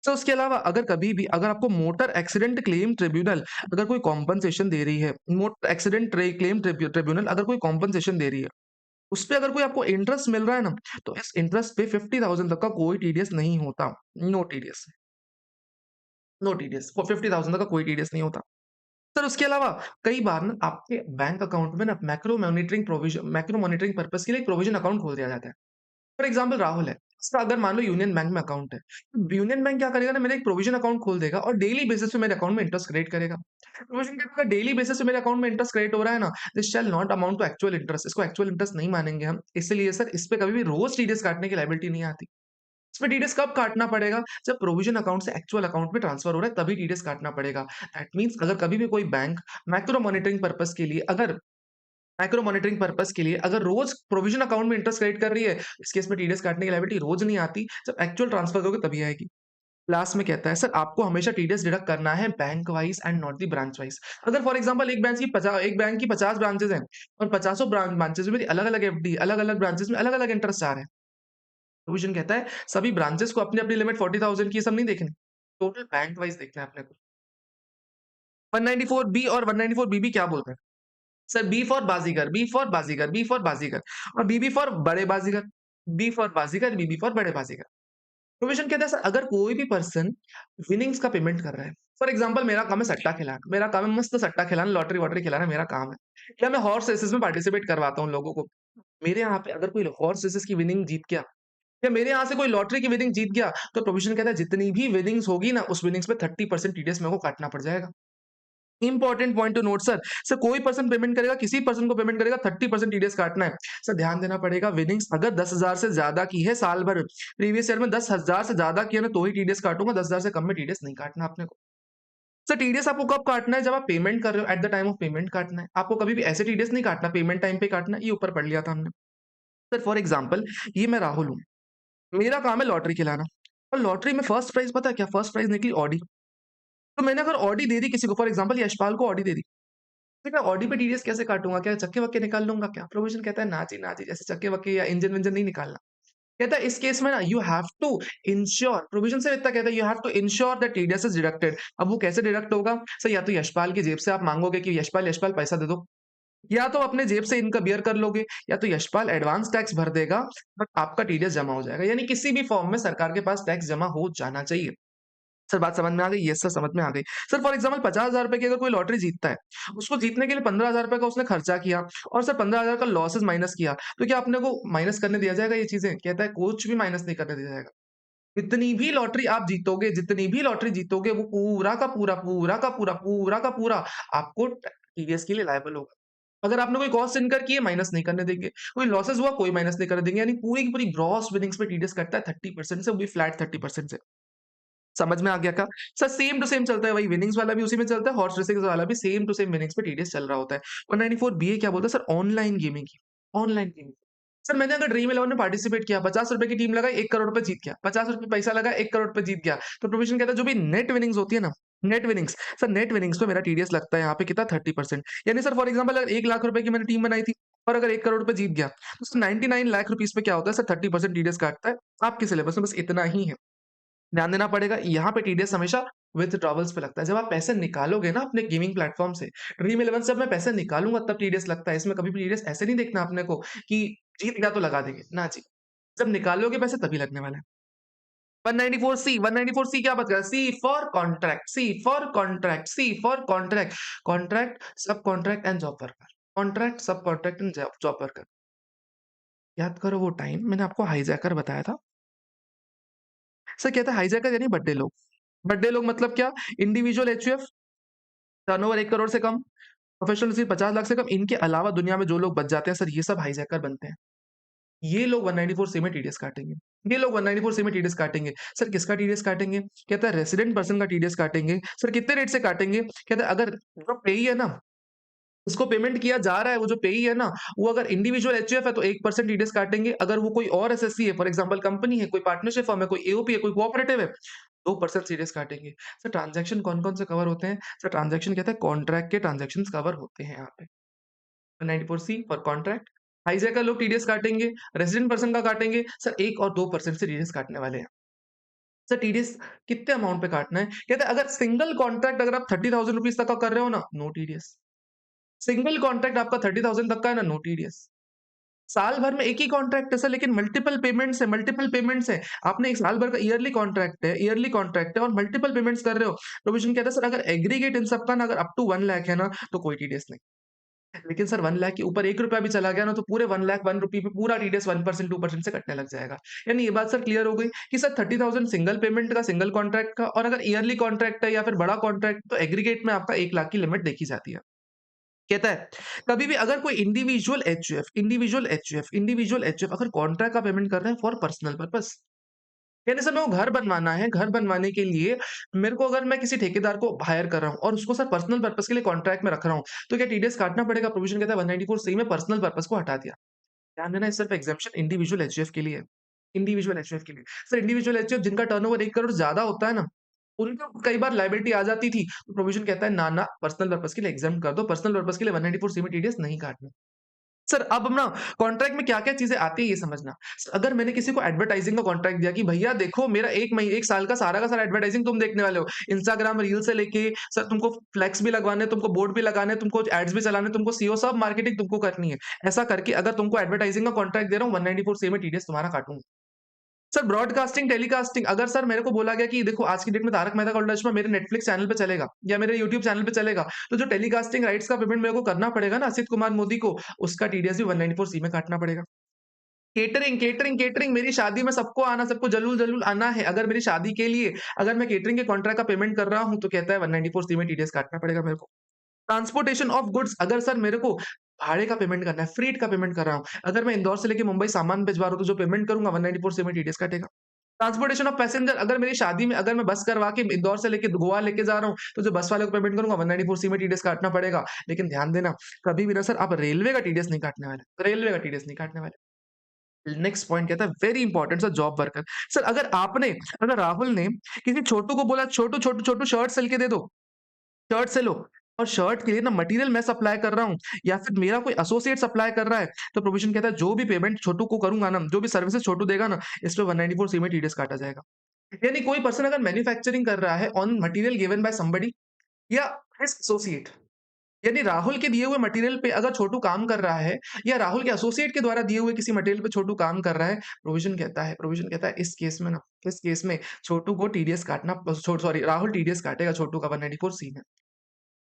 सर उसके अलावा अगर कभी भी अगर आपको मोटर एक्सीडेंट क्लेम ट्रिब्यूनल अगर कोई कॉम्पनसेशन दे रही है, मोटर एक्सीडेंट क्लेम ट्रिब्यूनल अगर कोई कॉम्पनसेशन दे रही है, उस पे अगर कोई आपको इंटरेस्ट मिल रहा है ना, तो इस इंटरेस्ट पे 50,000 तक का कोई टीडीएस नहीं होता। नो टीडीएस, नो टीडीएस, 50,000 तक का कोई टीडीएस नहीं होता। सर उसके अलावा कई बार ना आपके बैंक अकाउंट में ना मैक्रो मॉनिटरिंग पर्पज़ के लिए एक प्रोविज़न अकाउंट खोल दिया जाता है। फॉर एग्ज़ाम्पल राहुल है, उसका अगर मान लो यूनियन बैंक में अकाउंट है, तो यूनियन बैंक क्या करेगा ना मेरा एक प्रोविज़न अकाउंट खोल देगा और डेली बेसिस पे मेरे अकाउंट में इंटरेस्ट क्रेडिट करेगा। प्रोविज़न क्या करेगा डेली बेसिस पे मेरे अकाउंट में इंटरेस्ट क्रेडिट हो रहा है ना, this shall not amount to actual interest, इसको एक्चुअल इंटरेस्ट नहीं मानेंगे हम। इसीलिए सर इस पे कभी भी रोज़ टीडीएस काटने की लायबिलिटी नहीं आती। इसमें टीडीएस कब काटना पड़ेगा? जब प्रोविज़न अकाउंट से एक्चुअल अकाउंट में ट्रांसफर हो रहा है तभी टीडीएस काटना पड़ेगा। दैट मीन्स अगर कभी भी कोई बैंक मैक्रो मॉनिटरिंग पर्पज़ के लिए अगर रोज़ प्रोविज़न अकाउंट में इंटरेस्ट क्रेडिट कर रही है, इस केस में टीडीएस काटने की लायबिलिटी रोज़ नहीं आती, जब एक्चुअल ट्रांसफर करोगे तभी आएगी। लास्ट में कहता है सर आपको हमेशा टीडीएस डिडक्ट करना है bank wise and not the branch wise. अगर फॉर एग्ज़ाम्पल एक बैंक की 50 ब्रांचेज़ हैं और पचासों ब्रांचेज़ में मेरी अलग-अलग एफडी, अलग-अलग ब्रांचेज़ में अलग-अलग इंटरेस्ट आ रहे हैं। प्रोविज़न कहता है सभी ब्रांचेज़ को अपनी-अपनी लिमिट 40,000 की ये सब नहीं देखनी, टोटल बैंक वाइज़ देखना है अपने को। 194 बी और 194 बीबी क्या बोलता है? सर बी फॉर बाजीगर और बी फॉर बड़े बाजीगर, बी फॉर बड़े बाजीगर। प्रोविज़न कहता है सर अगर कोई भी पर्सन विनिंग्स का पेमेंट कर रहा है, फॉर एग्ज़ाम्पल मेरा काम है सट्टा खिलाना, मेरा काम है मस्त सट्टा खिलाना, लॉटरी-वॉटरी खिलाना मेरा काम है। या मैं हॉर्स रेसेस में पार्टिसिपेट करवाता हूँ लोगों को। मेरे यहाँ पे अगर कोई हॉर्स रेसेस की विनिंग जीत गया या मेरे यहाँ से कोई लॉटरी की विनिंग जीत गया, तो प्रोविज़न कहता है जितनी भी विनिंग्स होगी ना, उस विनिंग्स पे 30% टीडीएस मेरे को काटना पड़ जाएगा। Important point to note sir, कोई पर्सन पेमेंट करेगा, किसी पर्सन को पेमेंट करेगा 30% टीडीएस काटना है। सर ध्यान देना पड़ेगा विनिंग्स अगर 10,000 से ज़्यादा की है साल भर, प्रीवियस ईयर में 10,000 से ज़्यादा की है ना तो ही टीडीएस काटूँगा, 10,000 से कम में टीडीएस नहीं काटना अपने को। सर टीडीएस आपको कब काटना है? जब आप पेमेंट कर रहे हो at the time of payment काटना है। आपको कभी भी ऐसे टीडीएस नहीं काटना, पेमेंट टाइम पे काटना है, ये ऊपर पढ़ लिया था हमने। सर फॉर एग्जाम्पल ये मैं राहुल हूँ, मेरा काम है लॉटरी खिलाना और लॉटरी में फर्स्ट प्राइज़ पता है क्या? फर्स्ट प्राइज़ निकली ऑडी। तो मैंने अगर ऑडी दे दी किसी को फॉर एग्जाम्पल यशपाल को ऑडी दे दी। फिर मैं ऑडी पे टीडीएस कैसे काटूँगा? क्या चक्के-वक्के निकाल लूँगा क्या? प्रोविज़न कहता है ना जी, ना जी, जैसे चक्के-वक्के या इंजन-विंजन नहीं निकालना। कहता है इस केस में ना you have to ensure provision सिर्फ इतना कहता है you have to ensure that TDS is deducted. अब वो कैसे डिडक्ट होगा? सर या तो यशपाल की जेब से आप माँगोगे कि यशपाल पैसा दे दो, या तो अपने जेब से इनका बियर कर लोगे, या तो यशपाल एडवांस टैक्स भर देगा, बट आपका टीडीएस जमा हो जाएगा। यानी किसी भी फॉर्म में सरकार के पास टैक्स जमा हो जाना चाहिए। सर बात समझ में आ गई? यस सर समझ में आ गई। सर फॉर एग्ज़ाम्पल ₹50,000 की अगर कोई लॉटरी जीतता है, उसको जीतने के लिए ₹15,000 का उसने खर्चा किया और सर 15,000 का लॉसेस माइनस किया, तो क्या अपने को माइनस करने दिया जाएगा ये चीज़ें? कहता है कुछ भी माइनस नहीं करने दिया जाएगा। जितनी भी लॉटरी जीतोगे वो पूरा का पूरा आपको टीडीएस के लिए लायबल होगा। अगर आपने कोई कॉस्ट इनकर की है माइनस नहीं करने देंगे, कोई लॉसेस हुआ कोई माइनस नहीं करने देंगे, यानी पूरी की पूरी ग्रॉस विनिंग्स पे टीडीएस कटता है 30% से, वो भी फ्लैट 30% से। समझ में आ गया क्या? सर सेम टू सेम चलता है, वही विनिंग्स वाला भी उसी में चलता है, हॉर्स रेसिंग वाला भी सेम टू सेम विनिंग्स पे टीडीएस चल रहा होता है। 194 बीए क्या बोलता है सर ऑनलाइन गेमिंग की, ऑनलाइन गेमिंग। सर मैंने अगर ड्रीम इलेवन में पार्टिसिपेट किया, ₹50 की टीम लगाई, 1 करोड़ रुपए जीत गया, ₹50 पैसा लगा, 1 करोड़ रुपए जीत गया, तो प्रोविज़न कहता है जो भी नेट विनिंग्स होती है ना, नेट विनिंग्स पे मेरा टीडीएस लगता है यहाँ पे कितना 30%। यानी सर फॉर एग्जांपल अगर 1 लाख रुपए की मैंने टीम बनाई थी और अगर 1 करोड़ रुपए जीत गया, तो सर 99 लाख रुपीस पे क्या होता है सर 30% टीडीएस काटता है। आपके सिलेबस में बस इतना ही है। ध्यान देना पड़ेगा, यहाँ पे टीडीएस हमेशा विथड्रॉवल्स पे लगता है। जब आप पैसे निकालोगे ना अपने गेमिंग प्लेटफ़ॉर्म से, ड्रीम इलेवन से जब मैं पैसे निकालूँगा तब टीडीएस लगता है। इसमें कभी भी टीडीएस ऐसे नहीं देखना अपने को कि जीत गया तो लगा देंगे, ना जी। जब निकालोगे पैसे तभी लगने वाला है। 194 सी क्या बात कर रहा है? सी फॉर कॉन्ट्रैक्ट, कॉन्ट्रैक्ट, सब contract and job worker, contract, सब कॉन्ट्रैक्ट एंड जॉब वर्कर। याद करो वो टाइम मैंने आपको हाइजैकर बताया था। सर कहता है हाइजैकर यानी बड्डे लोग। बड्डे लोग मतलब क्या? इंडिविजुअल एचयूएफ टर्नओवर 1 करोड़ से कम, प्रोफेशनल सिर्फ 50 लाख से कम, इनके अलावा दुनिया में जो लोग बच जाते हैं सर ये सब हाइजैकर बनते हैं। ये लोग 194 सी में टीडीएस काटेंगे। ये लोग 194 सी में टीडीएस काटेंगे। सर किसका टीडीएस काटेंगे? कहता है रेसिडेंट पर्सन का टीडीएस काटेंगे। सर कितने रेट से काटेंगे? कहता है अगर जो पेयी है ना, उसको पेमेंट किया जा रहा है, वो जो पेयी है ना, वो अगर इंडिविजुअल एचयूएफ है तो 1% टीडीएस काटेंगे। अगर वो कोई और एसएससी है, फॉर एग्जांपल कंपनी है, कोई पार्टनरशिप फर्म है, कोई एओपी है, कोई कोऑपरेटिव है, 2% सीरीज काटेंगे। सर ट्रांज़ैक्शन कौन-कौन से कवर होते हैं? सर ट्रांज़ैक्शन कहते हैं कॉन्ट्रैक्ट के ट्रांज़ैक्शंस कवर होते हैं यहाँ पे। 194 सी फॉर कॉन्ट्रैक्ट। हाइजैकर लोग टीडीएस काटेंगे, रेज़िडेंट पर्सन का काटेंगे। सर 1 और 2% से टीडीएस काटने वाले हैं। सर टीडीएस कितने अमाउंट पे काटना है? कहते हैं अगर सिंगल कॉन्ट्रैक्ट अगर आप 30,000 रुपीज़ तक का कर रहे हो ना, नो टीडीएस। सिंगल कॉन्ट्रैक्ट आपका 30,000 तक का है ना, नो टीडीएस। साल भर में एक ही कॉन्ट्रैक्ट है सर, लेकिन मल्टीपल पेमेंट्स हैं। आपने एक साल भर का ईयरली कॉन्ट्रैक्ट है और मल्टीपल पेमेंट्स कर रहे हो। प्रोविज़न कहता है सर अगर एग्रीगेट इन सबका ना अगर अप टू 1 लाख है ना, तो कोई टीडीएस नहीं। लेकिन सर 1 लाख के ऊपर ₹1 भी चला गया ना, तो पूरे 1 लाख ₹1 पे पूरा टीडीएस 1% 2% से कटने लग जाएगा। यानी ये बात सर क्लियर हो गई कि सर 30,000 सिंगल पेमेंट का, सिंगल कॉन्ट्रैक्ट का, और अगर ईयरली कॉन्ट्रैक्ट है या फिर बड़ा कॉन्ट्रैक्ट तो एग्रीगेट में आपका 1 लाख की लिमिट देखी जाती है। कहता है कभी भी अगर कोई इंडिविजुअल एचयूएफ अगर कॉन्ट्रैक्ट का पेमेंट कर रहे हैं फॉर पर्सनल पर्पस, यानी सर मेरे को घर बनवाना है, घर बनवाने के लिए मेरे को अगर मैं किसी ठेकेदार को हायर कर रहा हूँ और उसको सर पर्सनल पर्पस के लिए कॉन्ट्रैक्ट में रख रहा हूँ, तो क्या टीडीएस काटना पड़ेगा? प्रोविजन कहता है 194 सी में पर्सनल पर्पस को हटा दिया। ध्यान देना, इस सिर्फ एग्जेम्पशन इंडिविजुअल एचयूएफ के लिए है। इंडिविजुअल एचयूएफ के लिए सर, इंडिविजुअल एचयूएफ जिनका टर्नओवर 1 करोड़ ज्यादा होता है ना, उनको कई बार लायबिलिटी आ जाती थी, तो प्रोविजन कहता है ना ना, पर्सनल पर्पस के लिए एग्जाम कर दो, पर्सनल पर्पस के लिए 194 सी में टीडीएस नहीं काटना। सर अब ना कॉन्ट्रैक्ट में क्या-क्या चीज़ें आती है ये समझना। अगर मैंने किसी को एडवर्टाइजिंग का कॉन्ट्रैक्ट दिया कि भैया देखो मेरा 1 साल का सारा एडवर्टाइजिंग तुम देखने वाले हो। इंस्टाग्राम रील से लेके सर तुमको फ्लेक्स भी लगवाने, तुमको बोर्ड भी लगाने, तुमको एड्स भी चलाने, तुमको सीओ सब मार्केटिंग तुमको करनी है। ऐसा करके अगर तुमको एडवर्टाइजिंग का कॉन्ट्रैक्ट दे रहा हूँ 194 सी में टीडीएस तुम्हारा काटूँगा। सर ब्रॉडकास्टिंग, टेलीकास्टिंग अगर सर मेरे को बोला गया कि देखो आज की डेट में तारक मेहता का उल्टा चश्मा मेरे नेटफ्लिक्स चैनल पे चलेगा या मेरे यूट्यूब चैनल पे चलेगा, तो जो टेलीकास्टिंग राइट्स का पेमेंट मेरे को करना पड़ेगा ना असित कुमार मोदी को, उसका टीडीएस भी 194 सी में काटना पड़ेगा। केटरिंग मेरी शादी में सबको आना, सबको जरूर आना है। अगर मेरी शादी के लिए अगर मैं केटरिंग के कॉन्ट्रैक्ट का पेमेंट कर रहा हूँ, तो कहता है 194 सी में टीडीएस काटना पड़ेगा मेरे को। ट्रांसपोर्टेशन ऑफ गुड्स अगर सर मेरे को भाड़े का पेमेंट करना है, फ्रीट का पेमेंट कर रहा हूँ। अगर मैं इंदौर से लेके मुंबई सामान भिजवा रहा हूँ, तो जो पेमेंट करूँगा 194 सी में टीडीएस काटेगा। ट्रांसपोर्टेशन ऑफ पैसेंजर अगर मेरी शादी में अगर मैं बस करवा के इंदौर से लेके गोवा लेके जा रहा हूँ, तो जो बस वाले को पेमेंट करूँगा 194 सी में टीडीएस काटना पड़ेगा। लेकिन ध्यान देना, कभी भी ना सर आप रेलवे का टीडीएस नहीं काटने वाले, रेलवे का टीडीएस नहीं काटने वाले। नेक्स्ट पॉइंट कहता है very important sir, job worker. Sir अगर राहुल ने किसी छोटू को बोला छोटू शर्ट सिल के दे दो, शर्ट सिलो, और शर्ट के लिए ना मटेरियल मैं सप्लाई कर रहा हूँ या फिर मेरा कोई एसोसिएट सप्लाई कर रहा है, तो प्रोविजन कहता है जो भी पेमेंट छोटू को करूंगा ना, जो भी सर्विसेज छोटू देगा ना, इस पे 194 सी में टीडीएस काटा जाएगा। यानी कोई पर्सन अगर मैन्युफैक्चरिंग कर रहा है on material given by somebody या हिज एसोसिएट, यानी राहुल के दिए हुए मटेरियल पे अगर छोटू काम कर रहा है या राहुल के एसोसिएट के द्वारा दिए हुए किसी मटेरियल पे छोटू काम कर रहा है, प्रोविजन कहता है इस केस में छोटू को टीडीएस काटना, सॉरी राहुल टीडीएस काटेगा छोटू का 194 सी में।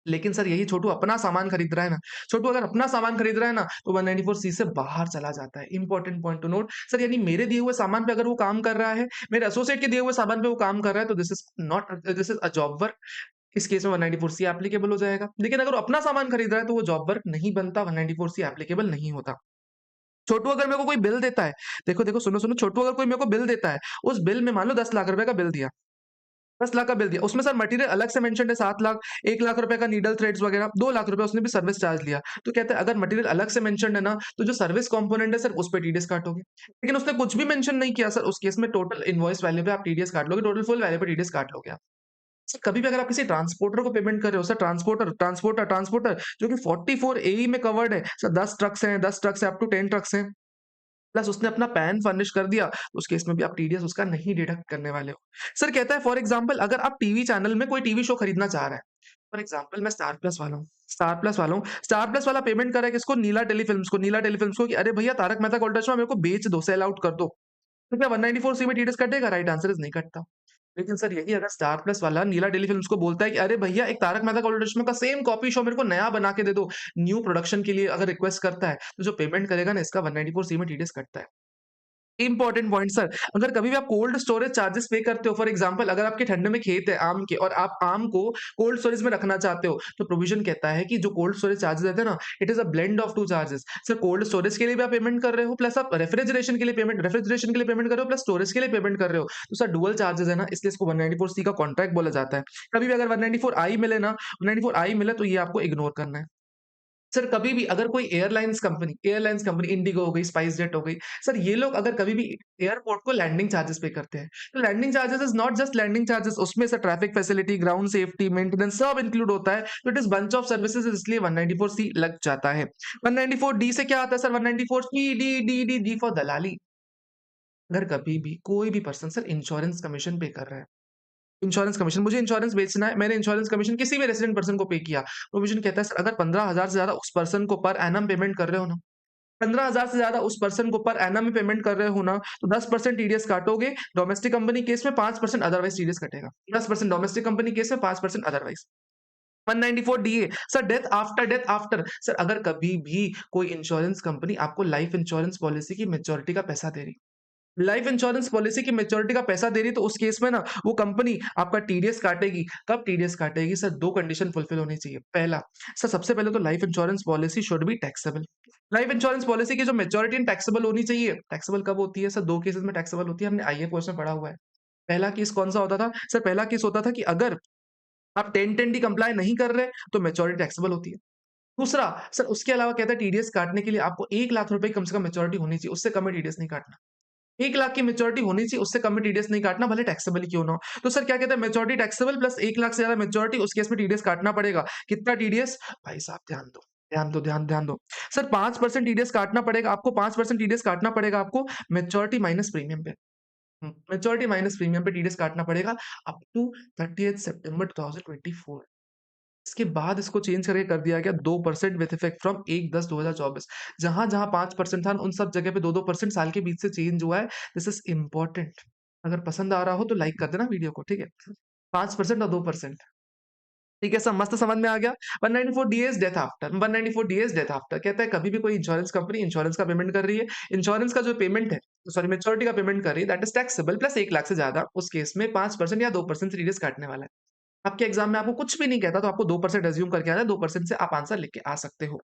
लेकिन सर यही छोटू अपना सामान खरीद रहा है ना, छोटू अगर अपना सामान खरीद रहा है ना, तो 194 सी से बाहर चला जाता है। Important point to note sir, यानी मेरे दिए हुए सामान पे अगर वो काम कर रहा है, मेरे एसोसिएट के दिए हुए सामान पे वो काम कर रहा है, तो this is a job work. इस केस में 194 सी एप्लीकेबल हो जाएगा। लेकिन अगर वो अपना सामान खरीद रहा है, तो वो जॉब वर्क नहीं बनता, 194 सी एप्लीकेबल नहीं होता। छोटू अगर मेरे को कोई बिल देता है, देखो सुनो, छोटू अगर कोई मेरे को बिल देता है, उस बिल में मान लो 10 लाख रुपए का बिल दिया, 10 लाख का बिल दिया, उसमें सर मटेरियल अलग से मेंशन्ड है 7 लाख, 1 लाख रुपए का नीडल थ्रेड्स वगैरह, 2 लाख रुपए उसने भी सर्विस चार्ज लिया। तो कहते हैं अगर मटेरियल अलग से मेंशन्ड है ना, तो जो सर्विस कंपोनेंट है सर उस पे टीडीएस काटोगे। लेकिन उसने कुछ भी मेंशन नहीं किया सर, उस केस में टोटल इनवॉइस वैल्यू पे आप टीडीएस काट लोगे, टोटल फुल वैल्यू पे टीडीएस काट लोगे आप। सर कभी भी अगर आप किसी ट्रांसपोर्टर को पेमेंट कर रहे हो, सर ट्रांसपोर्टर जो कि 44 एई में कवर्ड है, सर 10 ट्रक्स है, अप टू 10 ट्रक्स हैं, प्लस उसने अपना पैन फर्निश कर दिया, तो उस केस में भी आप टीडीएस उसका नहीं डिडक्ट करने वाले हो। सर कहता है फॉर एग्जांपल अगर आप टीवी चैनल में कोई टीवी शो खरीदना चाह रहा है, फॉर एग्जांपल मैं स्टार प्लस वाला पेमेंट कर रहा है किसको? नीला टेलीफिल्म्स को कि अरे भैया तारक मेहता का उल्टा चश्मा मेरे को बेच दो, सेल आउट कर दो। तो क्या 194 सी में टीडीएस कटेगा? राइट आंसर इज नहीं कटता। लेकिन सर यही अगर स्टार प्लस वाला नीला टेलीफिल्म्स को बोलता है कि अरे भैया एक तारक मेहता का उल्टा चश्मा का सेम कॉपी शो मेरे को नया बना के दे दो, न्यू प्रोडक्शन के लिए अगर रिक्वेस्ट करता है, तो जो पेमेंट करेगा ना इसका 194 सी में टीडीएस कटता है। इंपॉर्टेंट पॉइंट सर, अगर कभी भी आप कोल्ड स्टोरेज चार्जेस पे करते हो, फॉर एग्जांपल अगर आपके ठंड में खेत है आम के और आप आम को कोल्ड स्टोरेज में रखना चाहते हो, तो प्रोविजन कहता है कि जो कोल्ड स्टोरेज चार्जेस रहते हैं ना, it is a blend of two charges. Sir cold storage के लिए भी आप पेमेंट कर रहे हो, प्लस आप रेफ्रिजरेशन के लिए पेमेंट कर रहे हो, प्लस स्टोरेज के लिए पेमेंट कर रहे हो, तो सर डुअल चार्जेस है ना, इसलिए इसको 194 सी का कॉन्ट्रैक्ट बोला जाता है। कभी भी अगर 194 आई मिले ना, 194 आई मिले, तो ये आपको इग्नोर करना है। सर कभी भी अगर कोई एयरलाइंस कंपनी इंडिगो हो गई, स्पाइस जेट हो गई, सर ये लोग अगर कभी भी एयरपोर्ट को लैंडिंग चार्जेस पे करते हैं, तो landing charges is not just landing charges, उसमें sir traffic facility, ground safety, maintenance सब इंक्लूड होता है, तो it is bunch of services, इसलिए 194 सी लग जाता है। 194 डी से क्या आता है सर? 194 डी फॉर दलाली। अगर कभी भी कोई भी पर्सन सर इंश्योरेंस कमीशन पे कर रहा है, इंश्योरेंस कमीशन, मुझे इंश्योरेंस बेचना है, मैंने इंश्योरेंस कमीशन किसी भी रेजिडेंट पर्सन को पे किया, प्रोविजन कहता है सर अगर 15,000 से ज्यादा उस पर्सन को पर एनम पेमेंट कर रहे हो ना, 15,000 से ज़्यादा उस पर्सन को पर एनम में पेमेंट कर रहे हो ना, तो 10% टीडीएस काटोगे। डोमेस्टिक कंपनी केस में 5% अदरवाइज़ टीडीएस कटेगा। 10% डोमेस्टिक कंपनी केस में 5% otherwise. 194 DA sir, death after sir, अगर कभी भी कोई इंश्योरेंस कंपनी आपको लाइफ इंश्योरेंस पॉलिसी की मैच्योरिटी का पैसा दे रही, लाइफ इंश्योरेंस पॉलिसी की मैच्योरिटी का पैसा दे रही, तो उस केस में ना वो कंपनी आपका टीडीएस काटेगी। कब टीडीएस काटेगी सर? 2 कंडीशन फुलफिल होनी चाहिए। पहला, सर सबसे पहले तो life insurance policy should be taxable. Life insurance policy की जो मैच्योरिटी टैक्सेबल होनी चाहिए। टैक्सेबल कब होती है सर? 2 केसेस में टैक्सेबल होती है, हमने आईए कोर्स में पढ़ा हुआ है। पहला केस कौन-सा होता था? सर पहला केस होता था कि अगर आप 1010 कंप्लाई नहीं कर रहे, तो मैच्योरिटी टैक्सेबल होती है। दूसरा, सर उसके अलावा कहता है टीडीएस काटने के लिए आपको 1 लाख रुपए की कम से कम मैच्योरिटी होनी चाहिए, उससे कम में टीडीएस नहीं काटना। 1 लाख की मैच्योरिटी होनी चाहिए, उससे कम में टीडीएस नहीं काटना, भले टैक्सेबल ही क्यों ना हो। तो सर क्या कहते हैं, मैच्योरिटी टैक्सेबल प्लस 1 लाख से ज़्यादा मैच्योरिटी, उस केस में टीडीएस काटना पड़ेगा। कितना टीडीएस? भाई साहब ध्यान दो, ध्यान दो। सर 5% टीडीएस काटना पड़ेगा आपको, 5% टीडीएस काटना पड़ेगा आपको मैच्योरिटी माइनस प्रीमियम पे। मैच्योरिटी माइनस प्रीमियम पे टीडीएस काटना पड़ेगा अप टू 30th सितंबर 2024। इसके बाद इसको चेंज करके कर दिया गया 2% विथ इफेक्ट फ्रॉम 1/10/2024। जहाँ-जहाँ 5% था उन सब जगह पे 2-2% साल के बीच से चेंज हुआ है। This is important. अगर पसंद आ रहा हो तो लाइक कर देना वीडियो को, ठीक है? 5% और 2%। ठीक है सर, मस्त समझ में आ गया। 194 days death after, 194 days death after कहता है कभी भी कोई इंश्योरेंस कंपनी इंश्योरेंस का पेमेंट कर रही है, इंश्योरेंस का जो पेमेंट है, सॉरी मैच्योरिटी का पेमेंट कर रही है, that is taxable plus 1 lakh से ज़्यादा, उस केस में 5% या 2% से टीडीएस काटने वाला है। आपके एग्जाम में आपको कुछ भी नहीं कहता तो आपको 2% अज़्यूम करके आना है, 2% से आप आंसर लिख के आ सकते हो।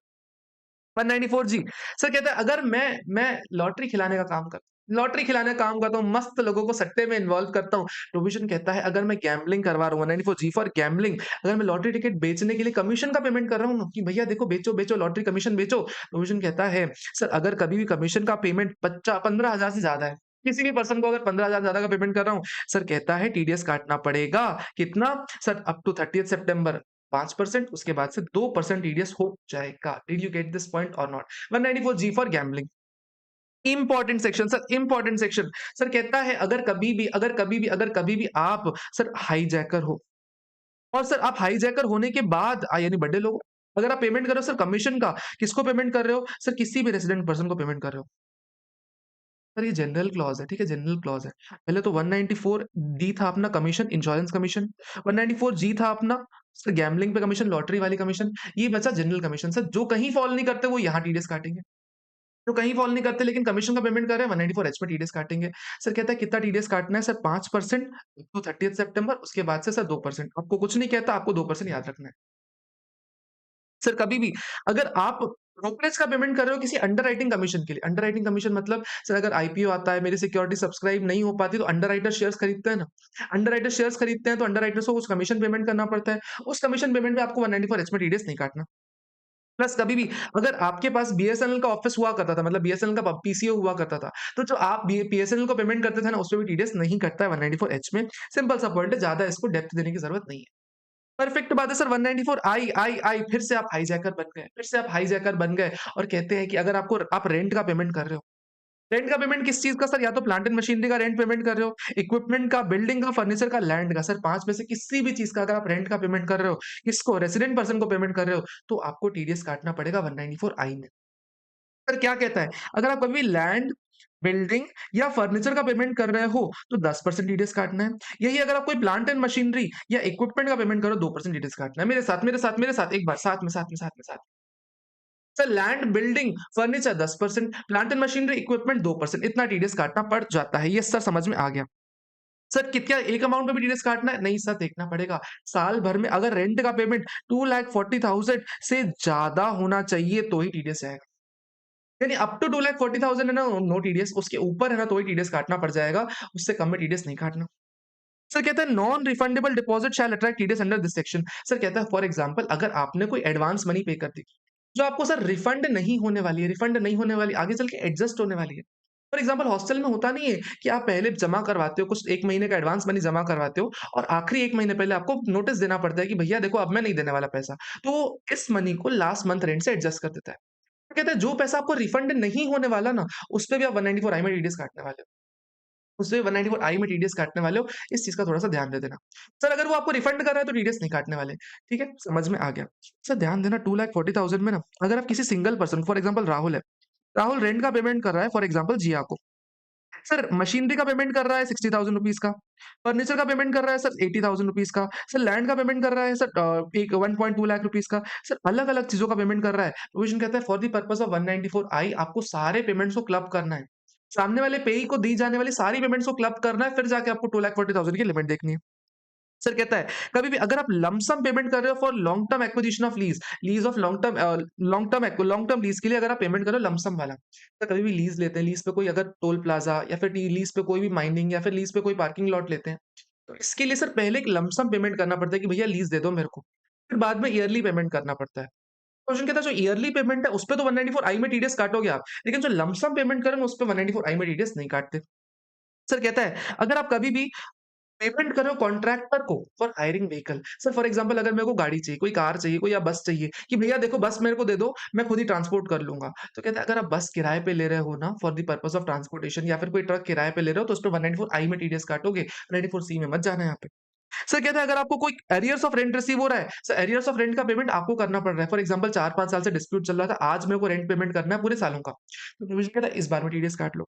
194 जी, सर कहता है अगर मैं लॉटरी खिलाने का काम करता हूँ, लॉटरी खिलाने का काम करता हूँ, मस्त लोगों को सट्टे में इन्वॉल्व करता हूँ। प्रोविज़न कहता है अगर मैं गैम्बलिंग करवा रहा हूँ, 194 जी फॉर गैम्बलिंग, अगर मैं लॉटरी टिकट बेचने के लिए कमीशन का पेमेंट कर रहा हूँ ना, कि भैया देखो बेचो लॉटरी कमीशन बेचो। प्रोविज़न कहता है सर अगर कभी भी कमीशन का पेमेंट बच्चा 15,000 से ज़्यादा है, किसी भी पर्सन को अगर 15,000 ज़्यादा का पेमेंट कर रहा हूँ, सर कहता है टीडीएस काटना पड़ेगा। कितना? सर अप टू 30th सितंबर 5%, उसके बाद से 2% टीडीएस हो जाएगा। Did you get this point और not? 194 G for gambling. Important section sir, important section. Sir कहता है अगर कभी भी आप सर हाईजैकर हो, और सर आप हाईजैकर होने के बाद यानी बड़े लोग, अगर आप पेमेंट कर रहे हो सर कमीशन का, किसको पेमेंट कर रहे हो? सर किसी भी रेजिडेंट पर्सन को पेमेंट कर रहे हो। सर ये जनरल क्लॉज़ है, ठीक है? जनरल क्लॉज़ है। पहले तो 194 डी था अपना कमीशन, इंश्योरेंस कमीशन। 194 जी था अपना सर गैम्बलिंग पे कमीशन, लॉटरी वाली कमीशन। ये बचा जनरल कमीशन। सर जो कहीं फॉल नहीं करते वो यहाँ टीडीएस काटेंगे। जो कहीं फॉल नहीं करते लेकिन कमीशन का पेमेंट कर रहे हैं, 194 एच में टीडीएस काटेंगे। सर कहता है कितना टीडीएस काटना है? सर 5% टू 30th सितंबर, उसके बाद से सर 2%। आपको कुछ नहीं कहता, आपको 2% याद रखना है। सर कभी भी अगर आप ब्रोकरेज का पेमेंट कर रहे हो किसी अंडरराइटिंग कमीशन के लिए, अंडरराइटिंग कमीशन मतलब सर अगर आईपीओ आता है, मेरी सिक्योरिटी सब्सक्राइब नहीं हो पाती, तो अंडरराइटर शेयर्स खरीदते हैं ना, अंडरराइटर शेयर्स खरीदते हैं तो अंडरराइटर्स को कुछ कमीशन पेमेंट करना पड़ता है। उस कमीशन पेमेंट में आपको 194 एच में टीडीएस नहीं काटना। प्लस कभी भी अगर आपके पास बीएसएनएल का ऑफिस हुआ करता था, मतलब बीएसएनएल का पीसीओ हुआ करता था, तो जो आप बीएसएनएल को पेमेंट करते थे ना, उसपे भी टीडीएस नहीं कटता है 194 एच में। सिंपल सा पॉइंट है, ज्यादा इसको डेप्थ देने की जरूरत नहीं है। परफेक्ट बात है सर। 194 आई फिर से आप हाईजैकर बन गए, फिर से आप हाईजैकर बन गए और कहते हैं कि अगर आप रेंट का पेमेंट कर रहे हो, रेंट का पेमेंट किस चीज का सर? या तो प्लांट एंड मशीनरी का रेंट पेमेंट कर रहे हो, इक्विपमेंट का, बिल्डिंग का, फर्नीचर का, लैंड का। सर 5 में से किसी भी चीज का अगर आप रेंट का पेमेंट कर रहे हो, किसको? रेसिडेंट पर्सन को पेमेंट कर रहे हो, तो आपको टीडीएस काटना पड़ेगा 194 आई में। सर क्या कहता है? अगर आप कभी लैंड, बिल्डिंग या फर्नीचर का पेमेंट कर रहे हो तो 10% टीडीएस काटना है। यही अगर आप कोई प्लांट एंड मशीनरी या इक्विपमेंट का पेमेंट करो, 2% टीडीएस काटना है। मेरे साथ एक बार साथ में। Sir land, building, furniture 10%, plant and machinery, equipment 2%, इतना टीडीएस काटना पड़ जाता है। ये सर समझ में आ गया। सर क्या एक अमाउंट पे भी टीडीएस काटना है? नहीं सर, देखना पड़ेगा। साल भर में अगर रेंट का पेमेंट 2,40,000 से ज्यादा होना चाहिए तो ही टीडीएस आएगा। यानी अप टू 2,40,000 है ना, नो टीडीएस। उसके ऊपर है ना तो ही टीडीएस काटना पड़ जाएगा, उससे कम में टीडीएस नहीं काटना। सर कहता है non refundable deposit shall attract TDS under this section. Sir कहता है फॉर एग्जांपल अगर आपने कोई एडवांस मनी पे कर दी, जो आपको सर रिफंड नहीं होने वाली है, रिफंड नहीं होने वाली, आगे चल के एडजस्ट होने वाली है। फॉर एग्जांपल हॉस्टल में होता नहीं है कि आप पहले जमा करवाते हो, कुछ 1 महीने का एडवांस मनी जमा करवाते हो और आखिरी 1 महीने पहले आपको नोटिस देना पड़ता है कि भैया देखो अब मैं नहीं देने वाला पैसा। तो इस मनी को लास्ट मंथ रेंट से एडजस्ट कर देता है। तो कहता है जो पैसा आपको रिफंड नहीं होने वाला ना, उसपे भी आप 194 आई में टीडीएस काटने वाले हो। उसपे 194 आई में टीडीएस काटने वाले हो, इस चीज़ का थोड़ा-सा ध्यान दे देना। सर अगर वो आपको रिफंड कर रहा है तो टीडीएस नहीं काटने वाले, ठीक है? समझ में आ गया। सर ध्यान देना 2,40,000 में ना, अगर आप किसी single person for example Rahul है, राहुल रेंट का पेमेंट कर रहा है फॉर एग्जांपल जिया को। सर मशीनरी का पेमेंट कर रहा है 60,000 रुपीज़ का, फर्नीचर का पेमेंट कर रहा है सर 80,000 रुपीज़ का, सर लैंड का पेमेंट कर रहा है सर एक 1.2 लाख रुपीज़ का, सर अलग-अलग चीज़ों का पेमेंट कर रहा है। प्रोविज़न कहता है फॉर द पर्पज़ ऑफ 194 आपको सारे पेमेंट्स को क्लब करना है। सामने वाले पेयी को दी जाने वाली सारी पेमेंट्स को क्लब करना है, फिर जाके आपको 2,40,000 की लिमिट देखनी है। सर कहता है कभी भी अगर आप लमसम पेमेंट कर रहे हो for long term acquisition of lease lease of long term lease के लिए अगर आप पेमेंट कर रहे हो लमसम वाला, तो कभी भी लीज लेते हैं, लीज पे कोई अगर टोल प्लाजा या फिर लीज पे कोई भी माइनिंग या फिर लीज पे कोई पार्किंग लॉट लेते हैं, तो इसके लिए सर पहले एक लमसम पेमेंट करना पड़ता है कि भैया लीज दे दो मेरे को, फिर बाद में ईयरली पेमेंट करना पड़ता है। क्वेश्चन कहता है जो ईयरली पेमेंट है उस पे तो 194 आई में टीडीएस काटोगे आप, लेकिन जो लमसम पेमेंट करेंगे उस पे 194 आई में टीडीएस नहीं काटते। सर कहता है अगर आप कभी भी पेमेंट कर रहे हो कॉन्ट्रैक्टर को for hiring vehicle, sir for example अगर मेरे को गाड़ी चाहिए, कोई कार चाहिए, कोई या बस चाहिए कि भैया देखो बस मेरे को दे दो, मैं खुद ही ट्रांसपोर्ट कर लूंगा, तो कहता है अगर आप बस किराए पे ले रहे हो ना for the purpose of transportation या फिर कोई ट्रक किराए पे ले रहे हो तो उस पर 194 आई में टीडीएस काटोगे, 194 सी में मत जाना यहाँ पे। सर कहता है अगर आपको कोई एरियर्स ऑफ रेंट रिसीव हो रहा है, सर एरियर्स ऑफ रेंट का पेमेंट आपको करना पड़ रहा है, फॉर एग्जांपल 4-5 साल से डिस्प्यूट चल रहा था, आज मेरे को रेंट पेमेंट करना है पूरे सालों का, तो प्रोविजन कहता है इस बार में टीडीएस काट लो।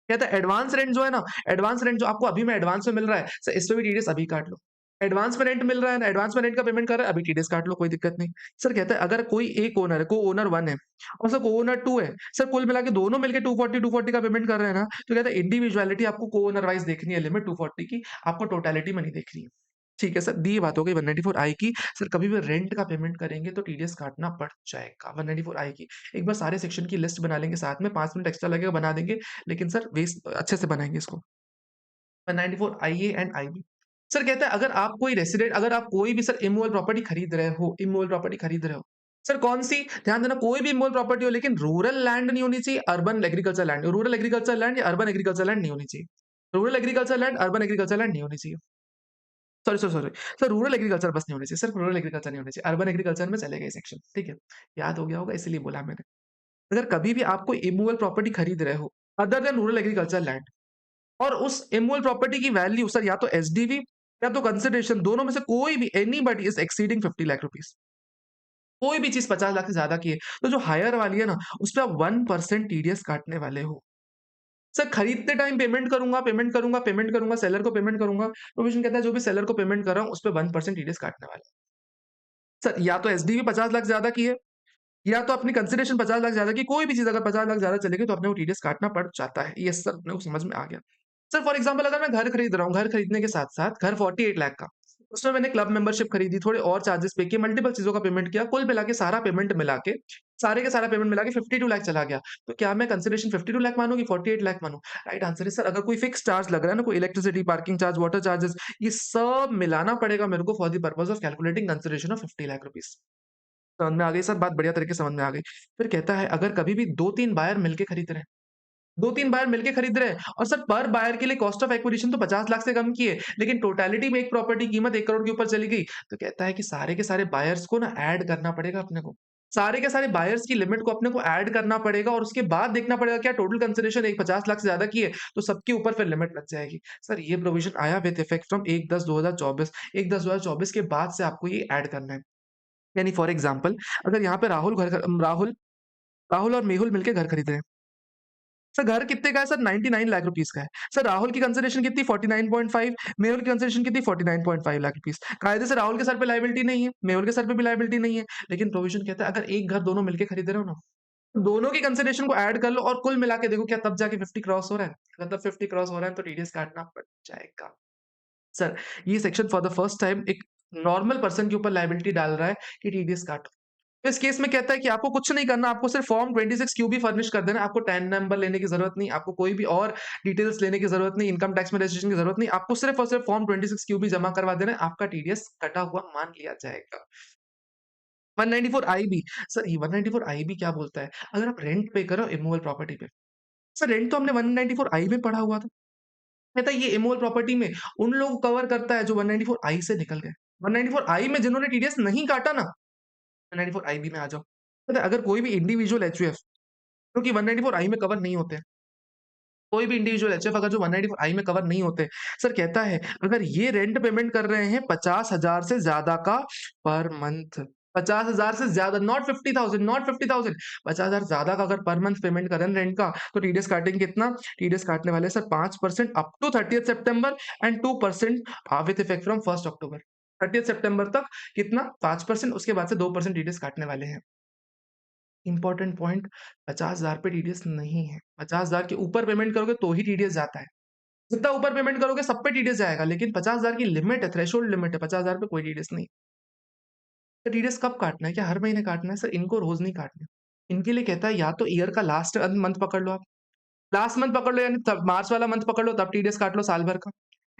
कहता है एडवांस रेंट जो है ना, एडवांस रेंट जो आपको अभी में एडवांस में मिल रहा है, सर इस पे भी टीडीएस अभी काट लो। एडवांस में रेंट मिल रहा है ना, एडवांस में रेंट का पेमेंट कर रहा है, अभी टीडीएस काट लो, कोई दिक्कत नहीं। सर कहता है अगर कोई एक ओनर है, को-ओनर 1 है और सर को-ओनर 2 है, सर कुल मिला के दोनों मिलके 240 का पेमेंट कर रहे हैं ना, तो कहता है इंडिविजुअलिटी आपको को-ओनर वाइज़ देखनी है लिमिट 240 की, आपको टोटैलिटी में नहीं देखनी है। ठीक है सर, दी ये बात हो गई 194 आई की। सर कभी भी रेंट का पेमेंट करेंगे तो टीडीएस काटना पड़ जाएगा 194 आई की। एक बार सारे सेक्शन की लिस्ट बना लेंगे साथ में, 5 मिनट एक्स्ट्रा लगेगा बना देंगे, लेकिन सर वेस्ट अच्छे से बनाएँगे इसको। 194 आईए एंड आईबी। सर कहता है अगर आप कोई भी सर इमूवेबल प्रॉपर्टी खरीद रहे हो, सर कौन-सी? ध्यान देना कोई भी इमूवेबल प्रॉपर्टी हो लेकिन रूरल लैंड नहीं होनी चाहिए, urban agriculture land. Rural agriculture land या अर्बन एग्रीकल्चर लैंड नहीं होनी चाहिए। Rural agriculture land, urban agriculture land नहीं होनी चाहिए। सॉरी। सर रूरल एग्रीकल्चर बस नहीं होनी चाहिए, सिर्फ रूरल एग्रीकल्चर नहीं होनी चाहिए, अर्बन एग्रीकल्चर में चलेगा ये सेक्शन, ठीक है? याद हो गया होगा इसीलिए बोला मैंने। अगर कभी भी आप कोई इमूवेबल प्रॉपर्टी खरीद रहे हो, other than rural agriculture land और उस इमूवेबल प्रॉपर्टी की वैल्यू सर या तो एसडीवी या तो कंसिडरेशन दोनों में से कोई भी anybody is exceeding 50 lakh rupees, कोई भी चीज़ 50 लाख से ज़्यादा की है, तो जो हायर वाली है ना, उसपे आप 1% टीडीएस काटने वाले हो। सर खरीदते टाइम पेमेंट करूँगा, सेलर को पेमेंट करूँगा, प्रोविज़न कहता है जो भी सेलर को पेमेंट कर रहा हूँ, उसपे 1% टीडीएस काटने वाला है। सर या तो एसडीवी 50 लाख ज़्यादा की है, या तो अपनी कंसिडरेशन 50 लाख ज़्यादा की, कोई भी चीज़ अगर 50 लाख ज़्यादा चलेगी तो अपने को टीडीएस काटना पड़ जाता है। यस सर, अपने को समझ में आ गया। सर फॉर एग्ज़ाम्पल अगर मैं घर खरीद रहा हूँ, घर खरीदने के साथ-साथ घर 48 लाख का, उसमें मैंने क्लब मेंबरशिप खरीदी, थोड़े और चार्जेस पे किए, मल्टीपल चीज़ों का पेमेंट किया, कुल मिला के सारा पेमेंट मिला के, सारे का सारा पेमेंट मिला के 52 लाख चला गया। तो क्या मैं कंसिडरेशन 52 लाख मानूँ कि 48 लाख मानूँ? राइट आंसर है सर अगर कोई फिक्स चार्ज लग रहा है ना, कोई electricity, parking charge, water charges, ये सब मिलाना पड़ेगा मेरे को for the purpose of calculating consideration of 50 lakh rupees. समझ में आ गई सर बात? बढ़िया तरीके से समझ में आ गई। फिर कहता है अगर कभी भी 2-3 बायर मिलके खरीद रहे हैं, 2-3 बायर मिलके खरीद रहे हैं और सर पर बायर के लिए कॉस्ट ऑफ एक्विजिशन तो 50 लाख से कम की है, लेकिन टोटैलिटी में एक प्रॉपर्टी कीमत 1 करोड़ के ऊपर चली गई, तो कहता है कि सारे के सारे बायर्स को ना ऐड करना पड़ेगा अपने को। सारे के सारे बायर्स की लिमिट को अपने को ऐड करना पड़ेगा और उसके बाद देखना पड़ेगा क्या टोटल कंसिडरेशन एक 50 लाख से ज़्यादा की है, तो सबके ऊपर फिर लिमिट लग जाएगी। सर ये प्रोविज़न आया विथ इफेक्ट फ्रॉम 1/10/2024, 1/10/2024 के बाद से आपको ये ऐड करना है। यानी फॉर एग्ज़ाम्पल अगर यहाँ पे राहुल और मेहुल मिलके घर खरीद रहे हैं। सर घर कितने का है सर 99 लाख रुपीस का है। सर राहुल की कंसिडरेशन कितनी 49.5, मेहुल की कंसिडरेशन कितनी 49.5 लाख रुपीस। कायदे से राहुल के सर पे लायबिलिटी नहीं है, मेहुल के सर पे भी लायबिलिटी नहीं है। लेकिन प्रोविजन कहता है अगर एक घर दोनों मिलके खरीद रहे हो ना, दोनों की कंसिडरेशन को ऐड कर लो और कुल मिला के देखो क्या तब जाके 50 क्रॉस हो रहा है। अगर तब 50 क्रॉस हो रहा है तो टीडीएस काटना पड़ जाएगा। सर ये section for the first time एक नॉर्मल पर्सन के ऊपर लायबिलिटी डाल रहा है कि टीडीएस काटो। तो इस केस में कहता है कि आपको कुछ नहीं करना, आपको सिर्फ फॉर्म 26 क्यूबी फर्निश कर देना है, आपको टैन नंबर लेने की ज़रूरत नहीं, आपको कोई भी और डिटेल्स लेने की ज़रूरत नहीं, इनकम टैक्स में रजिस्ट्रेशन की ज़रूरत नहीं, आपको सिर्फ और सिर्फ फॉर्म 26 क्यूबी जमा करवा देना है, आपका टीडीएस कटा हुआ मान लिया जाएगा। 194 आईबी सर ये 194 आईबी क्या बोलता है? अगर आप रेंट पे करो इमूवेबल प्रॉपर्टी पे, सर रेंट तो हमने 194 आई में पढ़ा हुआ था। कहता है ये इमूवेबल प्रॉपर्टी में उन लोगों को कवर करता है जो 194 आई से निकल गए। 194 आई में जिन्होंने टीडीएस नहीं काटा ना, 194 आईबी में आ जाओ। पता है अगर कोई भी इंडिविजुअल एचयूएफ क्योंकि 194 आई में कवर नहीं होते हैं। कोई भी इंडिविजुअल एचएफ अगर जो 194 आई में कवर नहीं होते, सर कहता है अगर ये रेंट पेमेंट कर रहे हैं 50,000 से ज़्यादा का पर मंथ, 50,000 से ज़्यादा, नॉट 50,000, नॉट 50,000, 50,000 ज़्यादा का अगर पर मंथ पेमेंट कर रहे हैं रेंट का, तो टीडीएस काटेंगे कितना? टीडीएस काटने वाले हैं sir 5% up to 30th September and 2% with effect from 1st October. 30th सितंबर तक कितना? 5%, उसके बाद से 2% टीडीएस काटने वाले हैं। इंपॉर्टेंट पॉइंट, 50,000 पे टीडीएस नहीं है। 50,000 के ऊपर पेमेंट करोगे तो ही टीडीएस जाता है। जितना ऊपर पेमेंट करोगे सब पे टीडीएस जाएगा, लेकिन 50,000 की लिमिट है, थ्रेशोल्ड लिमिट है, 50,000 पे कोई टीडीएस नहीं। तो टीडीएस कब काटना है? क्या हर महीने काटना है? सर इनको रोज़ नहीं काटना। इनके लिए कहता है या तो ईयर का लास्ट मंथ पकड़ लो आप। लास्ट मंथ पकड़ लो, यानी तब मार्च वाला मंथ पकड़ लो, तब टीडीएस काट लो साल भर का।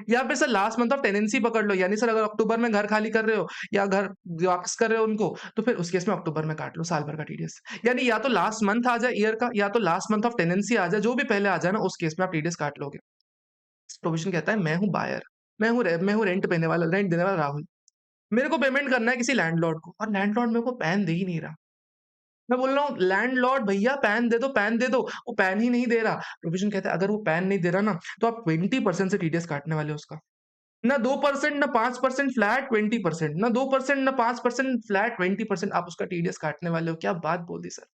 या फिर sir last month of tenancy पकड़ लो, यानी सर अगर अक्टूबर में घर खाली कर रहे हो या घर वापस कर रहे हो उनको, तो फिर उस केस में अक्टूबर में काट लो साल भर का टीडीएस। यानी या तो लास्ट मंथ आ जाए ईयर का, या तो लास्ट मंथ ऑफ टेनेंसी आ जाए, जो भी पहले आ जाए ना, उस केस में आप टीडीएस काट लोगे। प्रोविजन कहता है मैं हूँ बायर, मैं हूँ रेंट देने वाला राहुल। मेरे को पेमेंट करना है किसी लैंडलॉर्ड को, और लैंडलॉर्ड मेरे को पैन दे ही नहीं रहा। मैं बोल रहा हूँ लैंडलॉर्ड भैया पैन दे दो, पैन दे दो, वो पैन ही नहीं दे रहा। प्रोविजन कहता है अगर वो पैन नहीं दे रहा ना, तो आप 20% से टीडीएस काटने वाले हो उसका। ना 2% ना 5% फ्लैट 20%, ना 2% ना 5% फ्लैट 20% आप उसका टीडीएस काटने वाले हो। क्या बात बोल दी सर!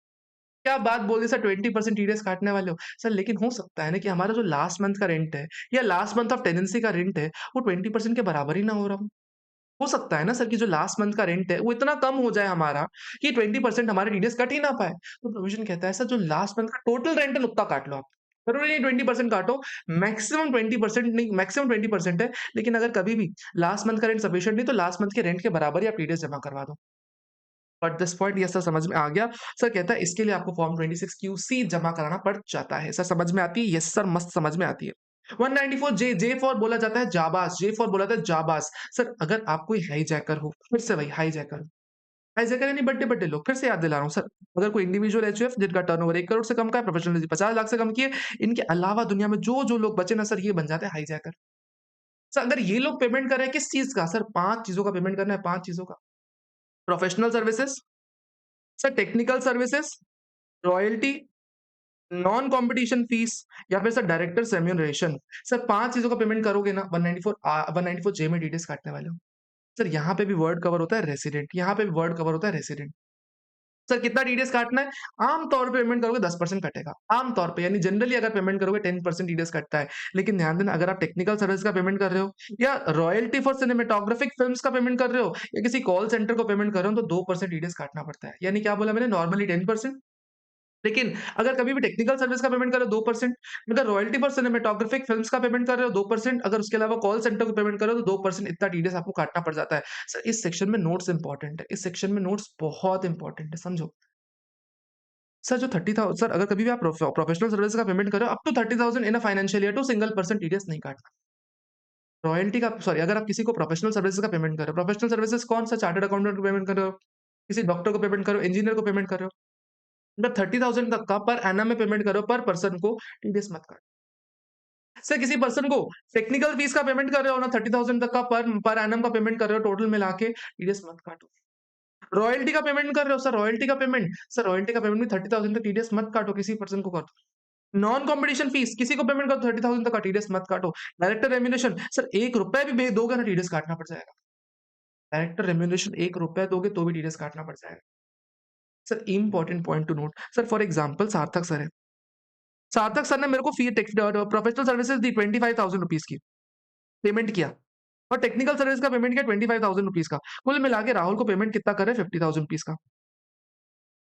क्या बात बोल दी सर, 20% टीडीएस काटने वाले हो। सर लेकिन हो सकता है ना कि हमारा जो लास्ट मंथ का रेंट है या लास्ट मंथ ऑफ टेनेंसी का रेंट है, वो 20% के बराबर ही ना हो रहा हो। हो सकता है ना सर कि जो लास्ट मंथ का रेंट है वो इतना कम हो जाए हमारा कि 20% हमारे टीडीएस कट ही ना पाए। तो प्रोविजन कहता है सर जो लास्ट मंथ का टोटल रेंट है ना उतना काट लो आप। ज़रूरी नहीं 20% काटो, मैक्सिमम 20% नहीं, मैक्सिमम 20% है, लेकिन अगर कभी भी लास्ट मंथ का रेंट सफिशिएंट नहीं तो लास्ट मंथ के रेंट के बराबर ही आप टीडीएस जमा करवा दो। But this point yes sir समझ में आ गया। सर कहता है इसके लिए आपको फॉर्म 26 क्यूसी जमा कराना पड़ जाता है। सर समझ में आती है? यस सर मस्त समझ में आती है। 194 जे, जे फॉर बोला जाता है जाबाज, जे फॉर बोला जाता है जाबाज। सर अगर आप कोई हाईजैकर हो, फिर से वही हाईजैकर हो। हाईजैकर यानी बड्डे बड्डे लोग, फिर से याद दिला रहा हूँ सर। अगर कोई इंडिविजुअल एचयूएफ जिनका टर्नओवर 1 करोड़ से कम का है, प्रोफेशनल 50 लाख से कम की है, इनके अलावा दुनिया में जो लोग बचे ना सर, ये बन जाते हैं हाईजैकर। सर अगर ये लोग पेमेंट कर रहे हैं किस चीज़ का? सर 5 चीज़ों का पेमेंट करना है, 5 चीज़ों का। Professional services, sir technical services, royalty, non competition fees, या फिर सर डायरेक्टर्स रेम्यूनरेशन। सर 5 चीज़ों का पेमेंट करोगे ना, 194 जे में टीडीएस काटने वाले हो। सर यहाँ पे भी वर्ड कवर होता है रेसिडेंट, यहाँ पे भी वर्ड कवर होता है रेसिडेंट। सर कितना टीडीएस काटना है? आम तौर पे पेमेंट करोगे 10% कटेगा। आम तौर पे, यानी जनरली अगर पेमेंट करोगे 10% टीडीएस कटता है। लेकिन ध्यान देना अगर आप टेक्निकल सर्विस का पेमेंट कर रहे हो या रॉयल्टी फॉर सिनेमेटोग्राफिक फिल्म्स का पेमेंट कर रहे हो या किसी कॉल सेंटर को पेमेंट कर रहे हो तो 2% टीडीएस काटना पड़ता है। यानी क्या बोला मैंने, नॉर्मली 10%, लेकिन अगर कभी भी टेक्निकल सर्विस का पेमेंट कर रहे हो 2%, अगर रॉयल्टी फॉर सिनेमेटोग्राफिक फिल्म्स का पेमेंट कर रहे हो 2%, अगर उसके अलावा कॉल सेंटर को पेमेंट कर रहे हो तो 2% इतना टीडीएस आपको काटना पड़ जाता है। सर इस सेक्शन में नोट्स इंपॉर्टेंट है, इस सेक्शन में नोट्स बहुत इंपॉर्टेंट है, समझो। सर जो 30,000, सर अगर कभी भी आप प्रोफेशनल सर्विस का पेमेंट कर रहे हो up to 30,000 in a financial year to single person TDS नहीं काटना। रॉयल्टी का सॉरी, अगर आप किसी को प्रोफेशनल सर्विसेज का पेमेंट कर रहे हो, प्रोफेशनल सर्विसेज कौन सा, चार्टर्ड अकाउंटेंट को पेमेंट कर रहे हो, किसी डॉक्टर को पेमेंट कर रहे हो, इंजीनियर को पेमेंट कर रहे हो, मतलब 30,000 तक का पर एनम में पेमेंट कर रहे हो, पर पर्सन को टीडीएस मत काटो। सर किसी पर्सन को टेक्निकल फीस का पेमेंट कर रहे हो ना, 30,000 तक का पर एनम का पेमेंट कर रहे हो, टोटल मिला के टीडीएस मत काटो। रॉयल्टी का पेमेंट कर रहे हो सर, रॉयल्टी का पेमेंट भी 30,000 तक टीडीएस मत काटो, किसी पर्सन को कर दो। नॉन कॉम्पिटिशन फीस किसी को पेमेंट करो 30,000 तक का टीडीएस मत काटो। डायरेक्टर रेम्यूनरेशन सर ₹1 भी दोगे ना टीडीएस काटना पड़ जाएगा। डायरेक्टर रेम्यूनरेशन ₹1 दोगे तो भी टीडीएस काटना पड़ जाएगा। Sir important point to note, sir for example सार्थक सर है। सार्थक सर ने मेरे को प्रोफेशनल सर्विसेज दी ₹25,000 की, पेमेंट किया, और टेक्निकल सर्विस का पेमेंट किया ₹25,000 का। कुल मिला के राहुल को पेमेंट कितना करे, ₹50,000 का।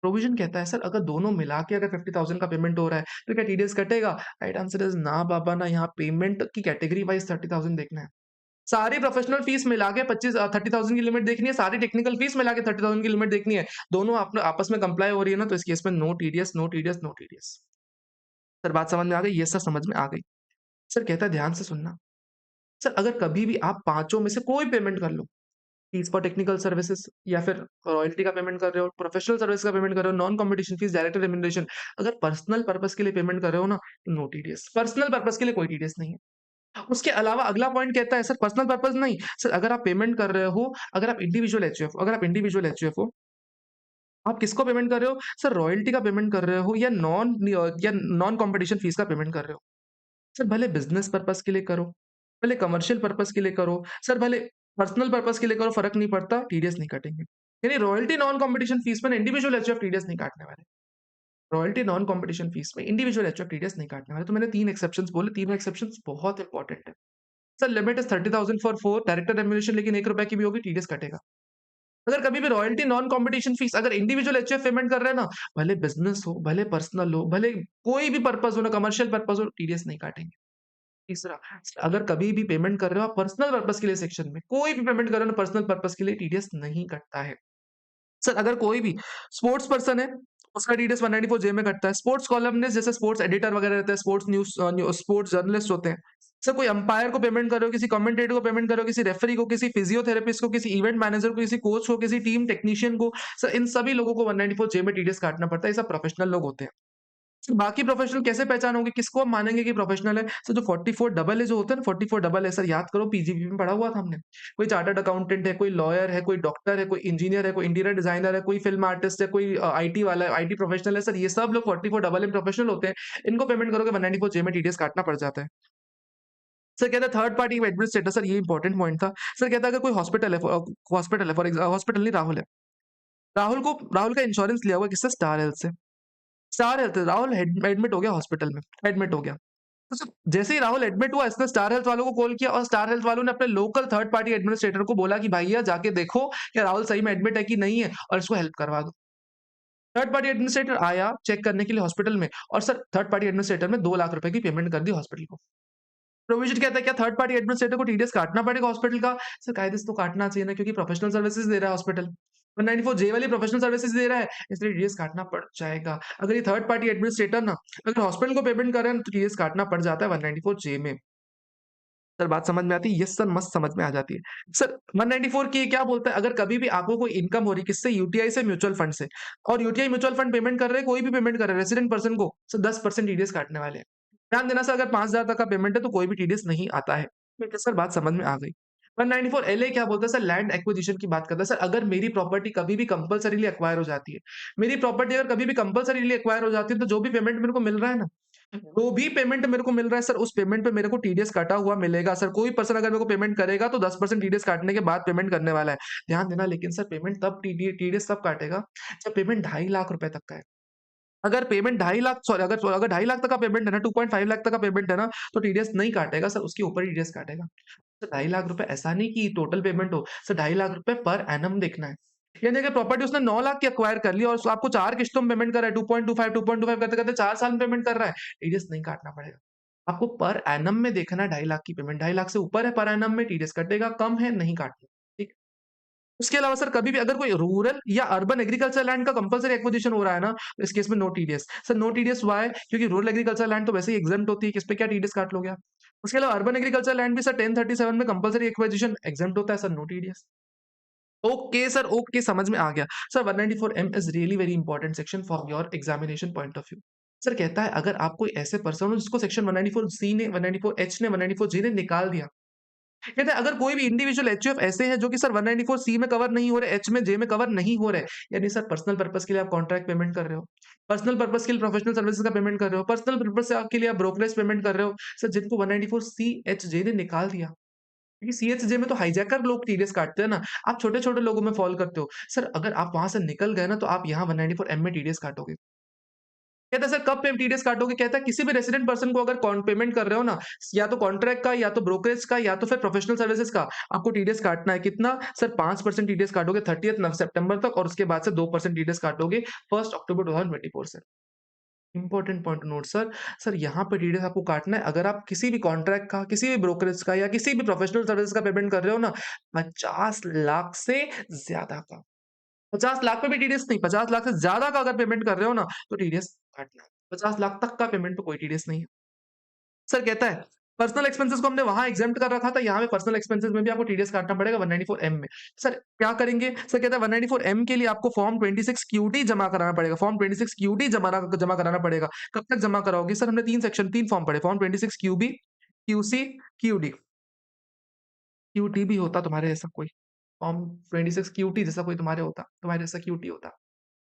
प्रोविजन कहता है सर अगर दोनों मिला के अगर 50,000 का पेमेंट हो रहा है तो क्या टीडीएस कटेगा? राइट आंसर इज ना बाबा ना, यहाँ पेमेंट की कैटेगरी वाइज 30,000 देखना है। सारी प्रोफेशनल फीस मिला के 30,000 की लिमिट देखनी है, सारी टेक्निकल फीस मिला के 30,000 की लिमिट देखनी है। दोनों आपस में कंप्लाई हो रही है ना, तो इस केस में no TDS, no TDS, no TDS. Sir बात समझ में आ गई? ये सर समझ में आ गई। सर कहता है ध्यान से सुनना। सर अगर कभी भी आप पांचों में से कोई पेमेंट कर लो, फीस फॉर टेक्निकल सर्विसेज या फिर रॉयल्टी का पेमेंट कर रहे हो, प्रोफेशनल सर्विस का पेमेंट कर रहे हो, non competition fees, director remuneration, अगर पर्सनल पर्पस के लिए पेमेंट कर रहे हो ना, तो नो टीडीएस। पर्सनल पर्पस के लिए कोई टीडीएस नहीं है। उसके अलावा अगला पॉइंट कहता है सर पर्सनल पर्पस नहीं, सर अगर आप पेमेंट कर रहे हो, अगर आप इंडिविजुअल एचयूएफ हो, आप किसको पेमेंट कर रहे हो? सर रॉयल्टी का पेमेंट कर रहे हो या नॉन कॉम्पिटिशन फीस का पेमेंट कर रहे हो। सर भले बिजनेस पर्पस के लिए करो, भले कमर्शियल पर्पस के लिए करो, सर भले पर्सनल पर्पस के लिए करो, फर्क नहीं पड़ता, टीडीएस नहीं कटेंगे। यानी रॉयल्टी नॉन कॉम्पिटिशन फीस में इंडिविजुअल एचयूएफ टीडीएस नहीं काटने वाले। रॉयल्टी नॉन कॉम्पिटिशन फीस में इंडिविजुअल एचयूएफ टीडीएस नहीं काटने वाले। तो मैंने 3 एक्सेप्शंस बोले, तीनों एक्सेप्शंस बहुत इंपॉर्टेंट है। Sir limit is 30,000 for 4 director remuneration, लेकिन ₹1 की भी होगी, टीडीएस कटेगा। अगर कभी भी रॉयल्टी नॉन कॉम्पिटिशन फीस अगर इंडिविजुअल एचयूएफ पेमेंट कर रहे हैं ना, भले बिज़नेस हो, भले पर्सनल हो, भले कोई भी पर्पज़ हो ना, कमर्शियल पर्पज़ हो, टीडीएस नहीं काटेंगे। तीसरा, अगर कभी भी पेमेंट कर रहे हो आप पर्सनल पर्पज़ के लिए सेक्शन में, कोई भी पेमेंट कर रहे हो ना पर्सनल पर्पज़ के लिए, टीडीएस नहीं कटता है। सर अगर कोई भी स्पोर्ट्स पर्सन है, उसका टीडीएस 194 जे में कटता है। स्पोर्ट्स कॉलमनिस्ट जैसे स्पोर्ट्स एडिटर वगैरह रहते हैं, स्पोर्ट्स स्पोर्ट्स जर्नलिस्ट होते हैं। सर कोई अंपायर को पेमेंट कर रहे हो, किसी कमेंटेटर को पेमेंट कर रहे हो, किसी रेफरी को, किसी फिजियोथेरेपिस्ट को, किसी इवेंट मैनेजर को, किसी कोच को, किसी टीम टेक्नीशियन को, सर इन सभी लोगों को 194 जे में टीडीएस काटना पड़ता है। ये सब प्रोफेशनल लोग होते हैं। बाकी प्रोफेशनल कैसे पहचान होगी? किसको हम मानेंगे कि प्रोफेशनल है? सर जो 44 डबल ए जो होता है ना, 44 डबल ए, सर याद करो पीजीबी में पढ़ा हुआ था हमने। कोई चार्टर्ड अकाउंटेंट है, कोई लॉयर है, कोई डॉक्टर है, कोई इंजीनियर है, कोई इंटीरियर डिजाइनर है, कोई फिल्म आर्टिस्ट है, कोई आईटी वाला है, आईटी प्रोफेशनल है। सर ये सब लोग 44 डबल ए प्रोफेशनल होते हैं। इनको पेमेंट करोगे 194 जे में टीडीएस काटना पड़ जाता है। सर कहता है थर्ड पार्टी एडमिनिस्ट्रेटर, सर ये इंपॉर्टेंट पॉइंट था। सर कहता है अगर कोई हॉस्पिटल है हॉस्पिटल नहीं राहुल है। राहुल का इंश्योरेंस लिया हुआ है किससे? स्टार हेल्थ से। स्टार हेल्थ राहुल एडमिट हो गया हॉस्पिटल में, एडमिट हो गया। तो सर जैसे ही राहुल एडमिट हुआ, इसने स्टार हेल्थ वालों को कॉल किया और स्टार हेल्थ वालों ने अपने लोकल थर्ड पार्टी एडमिनिस्ट्रेटर को बोला कि भैया जाके देखो कि राहुल सही में एडमिट है कि नहीं है और इसको हेल्प करवा दो। थर्ड पार्टी एडमिनिस्ट्रेटर आया चेक करने के लिए हॉस्पिटल में और सर थर्ड पार्टी एडमिनिस्ट्रेटर ने 2 लाख रुपए की पेमेंट कर दी हॉस्पिटल को। प्रोविजन कहता है क्या थर्ड पार्टी एडमिनिस्ट्रेटर को टीडीएस काटना पड़ेगा हॉस्पिटल का? सर कायदे से तो काटना चाहिए ना, क्योंकि प्रोफेशनल सर्विसेज दे रहा है हॉस्पिटल। 194 जे वाली प्रोफेशनल सर्विसेज दे रहा है, इसलिए टीडीएस काटना पड़ जाएगा। अगर ये थर्ड पार्टी एडमिनिस्ट्रेटर ना अगर हॉस्पिटल को पेमेंट कर रहे हैं तो टीडीएस काटना पड़ जाता है 194 जे में। सर बात समझ में आती है? यस सर, मस्त समझ में आ जाती है। सर 194 की क्या बोलता है, अगर कभी भी आपको कोई इनकम हो रही है किससे? यूटीआई से, म्यूचुअल फंड से, और यूटीआई म्यूचुअल फंड पेमेंट कर रहे हैं, कोई भी पेमेंट कर रहे हैं रेसिडेंट पर्सन को, सर 10% टीडीएस काटने वाले हैं। ध्यान देना सर, अगर 5,000 तक का पेमेंट है तो कोई भी टीडीएस नहीं आता है। ठीक है सर, बात समझ में आ गई। 194 एलए क्या बोलता है सर? लैंड एक्विजिशन की बात करता है। सर अगर मेरी प्रॉपर्टी कभी भी कंपल्सरीली एक्वायर हो जाती है, मेरी प्रॉपर्टी अगर कभी भी कंपल्सरीली एक्वायर हो जाती है, तो जो भी पेमेंट मेरे को मिल रहा है ना, जो भी पेमेंट मेरे को मिल रहा है सर, उस पेमेंट पे मेरे को टीडीएस कटा हुआ मिलेगा सर। कोई पर्सन अगर मेरे को पेमेंट करेगा तो 10% टीडीएस काटने के बाद पेमेंट करने वाला है। ध्यान देना, लेकिन सर पेमेंट तब टीडीएस तब काटेगा जब पेमेंट 2.5 लाख रुपए तक का है। अगर पेमेंट 2.5 लाख सॉरी अगर 2.5 लाख तक का पेमेंट है ना, 2.5 लाख तक का पेमेंट है ना, तो टीडीएस नहीं काटेगा सर, उसके ऊपर ही टीडीएस काटेगा। तो 2.5 लाख रुपए ऐसा नहीं कि टोटल पेमेंट हो, सर 2.5 लाख रुपए पर एनम देखना है। यानी अगर प्रॉपर्टी उसने 9 लाख की एक्वायर कर ली और आपको 4 किस्तों में पेमेंट कर रहा है, 2.25 करते-करते 4 साल में पेमेंट कर रहा है, टीडीएस नहीं काटना पड़ेगा। आपको पर एनम में देखना है 2.5 लाख की पेमेंट, 2.5 लाख से ऊपर है पर एनम में टीडीएस कटेगा, कम है नहीं काटना। ठीक है? उसके अलावा सर कभी भी अगर कोई रूरल या अर्बन एग्रीकल्चर लैंड का कंपल्सरी एक्विजिशन हो रहा है ना, इस केस में no TDS. Sir no TDS why? क्योंकि रूरल एग्रीकल्चर लैंड तो वैसे ही एग्जेम्प्ट होती है, किस पे क्या टीडीएस काट लोगे आप? उसके अलावा अर्बन एग्रीकल्चर लैंड भी सर 1037 में कंपल्सरी एक्विजिशन एग्जेम्प्ट होता है sir, no TDS. Okay sir, okay समझ में आ गया। Sir 194 M is really very important section for your examination point of view. Sir कहता है अगर आप कोई ऐसे पर्सन हो जिसको सेक्शन 194 सी ने, 194 एच ने, 194 जे ने निकाल दिया। कहते हैं अगर कोई भी इंडिविजुअल एचयूएफ ऐसे हैं जो कि सर 194 सी में कवर नहीं हो रहे, एच में, जे में कवर नहीं हो रहे, यानी सर पर्सनल पर्पस के लिए आप कॉन्ट्रैक्ट पेमेंट कर रहे हो, पर्सनल पर्पस के लिए प्रोफेशनल सर्विसेज का पेमेंट कर रहे हो, पर्सनल पर्पस से के लिए आप ब्रोकरेज पेमेंट कर रहे हो, सर जिनको 194 सी, एच, जे ने निकाल दिया। क्योंकि सीएचजे में तो हाइजैकर लोग टीडीएस काटते हैं ना, आप छोटे-छोटे लोगों में फॉल करते हो। सर अगर आप वहाँ से निकल गए ना, तो आप यहाँ 194 एम में टीडीएस काटोगे। कहता है सर कब पे टीडीएस काटोगे? कहता है किसी भी रेसिडेंट पर्सन को अगर कॉन पेमेंट कर रहे हो ना, या तो कॉन्ट्रैक्ट का, या तो ब्रोकरेज का, या तो फिर प्रोफेशनल सर्विसेज का, आपको टीडीएस काटना है कितना? सर 5% टीडीएस काटोगे 30th सितंबर तक और उसके बाद से 2% टीडीएस काटोगे 1 अक्टूबर 2024 से। Important point note sir, sir यहाँ पे टीडीएस आपको काटना है अगर आप किसी भी कॉन्ट्रैक्ट का, किसी भी ब्रोकरेज का या किसी भी प्रोफेशनल सर्विस का पेमेंट कर रहे हो ना 50 लाख से ज्यादा का। 50 लाख पे भी टीडीएस नहीं, 50 लाख से ज्यादा का अगर पेमेंट कर रहे हो ना तो टीडीएस काटना है। 50 लाख तक का पेमेंट पे कोई टीडीएस नहीं है। सर कहता है पर्सनल एक्सपेंसेस को हमने वहां एग्जेम्प्ट कर रखा था, यहाँ पे पर्सनल एक्सपेंसेस में भी आपको टीडीएस काटना पड़ेगा 194 एम में। सर क्या करेंगे? सर कहता है 194 एम के लिए आपको फॉर्म 26 क्यूटी जमा कराना पड़ेगा, फॉर्म 26 क्यूटी जमा कराना पड़ेगा। कब तक जमा कराओगे? सर हमने 3 फॉर्म पढ़े, form 26 QB, QC, QD. QT भी होता तुम्हारे जैसा कोई, फॉर्म 26 क्यूटी जैसा कोई तुम्हारे जैसा क्यूटी होता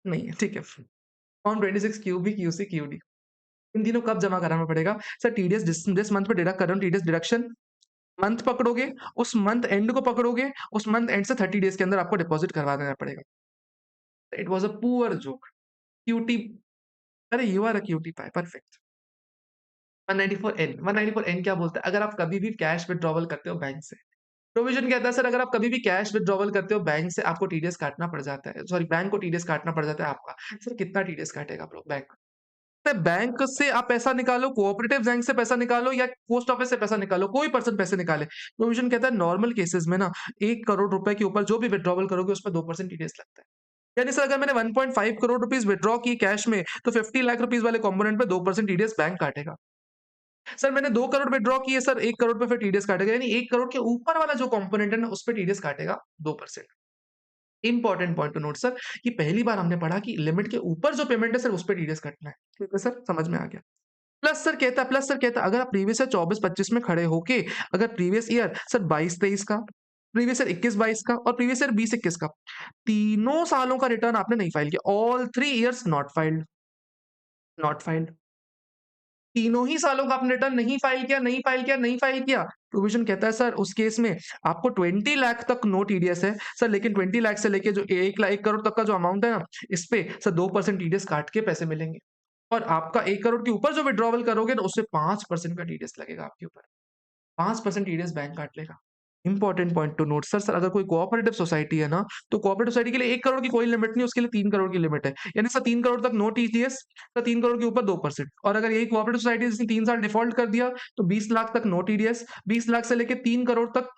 नहीं है, ठीक है। फॉर्म 26 क्यूबी, क्यूसी, क्यूडी, इन तीनों कब जमा कराना पड़ेगा? सर टीडीएस जिस मंथ पे डिडक्ट कर रहे हो, टीडीएस डिडक्शन मंथ पकड़ोगे, उस मंथ एंड को पकड़ोगे, उस मंथ एंड से 30 डेज़ के अंदर आपको डिपॉज़िट करवा देना पड़ेगा। It was a poor joke. Cutie अरे you are a cutie pie, perfect. 194 n, 194 n क्या बोलता है? अगर आप कभी भी कैश विथड्रॉवल करते हो बैंक से, प्रोविज़न कहता है सर अगर आप कभी भी कैश विथड्रॉवल करते हो बैंक से, आपको टीडीएस काटना पड़ जाता है। सॉरी, बैंक को टीडीएस काटना पड़ जाता है आपका। सर कितना टीडीएस काटेगा ब्रो बैंक? सर बैंक से आप पैसा निकालो, कोऑपरेटिव बैंक से पैसा निकालो या पोस्ट ऑफिस से पैसा निकालो, कोई पर्सन पैसे निकाले। प्रोविज़न कहता है नॉर्मल केसेज़ में ना 1 करोड़ रुपए के ऊपर जो भी विथड्रॉवल करोगे उसमें 2% टीडीएस लगता है। यानी सर अगर मैंने 1.5 करोड़ रुपीज़ विथड्रॉ किए कैश में, तो 50 लाख रुपीज़ वाले कंपोनेंट पे 2% टीडीएस बैंक काटेगा। सर मैंने 2 करोड़ विथड्रॉ किए सर, 1 करोड़ पे फिर टीडीएस काटेगा, यानी 1 करोड़ के ऊपर वाला जो कंपोनेंट है ना, उस पे टीडीएस काटेगा 2%। Important point to note sir, कि पहली बार हमने पढ़ा कि लिमिट के ऊपर जो पेमेंट है सर, उस पे टीडीएस कटना है। ठीक है सर, समझ में आ गया। प्लस सर कहता है अगर आप प्रीवियस ईयर 24-25 में खड़े होके, अगर प्रीवियस ईयर सर 22-23 का, प्रीवियस ईयर 21-22 का और प्रीवियस ईयर 20-21 का, तीनों सालों का रिटर्न आपने नहीं फाइल किया, all 3 years not filed, not filed. तीनों ही सालों का आपने रिटर्न नहीं फाइल किया, नहीं फाइल किया, नहीं फाइल किया। प्रोविजन कहता है सर उस केस में आपको 20 लाख तक नो टीडीएस है सर, लेकिन 20 लाख से लेके जो 1 करोड़ तक का जो अमाउंट है ना, इस पे सर 2% टीडीएस काट के पैसे मिलेंगे। और आपका 1 करोड़ के ऊपर जो विथड्रॉवल करोगे ना, उससे 5% का टीडीएस लगेगा आपके ऊपर। 5% टीडीएस बैंक काट लेगा। Important point to note sir अगर कोई कोऑपरेटिव सोसाइटी है ना, तो कोऑपरेटिव सोसाइटी के लिए 1 करोड़ की कोई लिमिट नहीं, उसके लिए 3 करोड़ की लिमिट है। यानी सर 3 करोड़ तक नो टीडीएस, तो 3 करोड़ के ऊपर 2%। और अगर यही कोऑपरेटिव सोसाइटी जिसने 3 साल डिफ़ॉल्ट कर दिया, तो 20 लाख तक नो टीडीएस, 20 लाख से लेके 3 करोड़ तक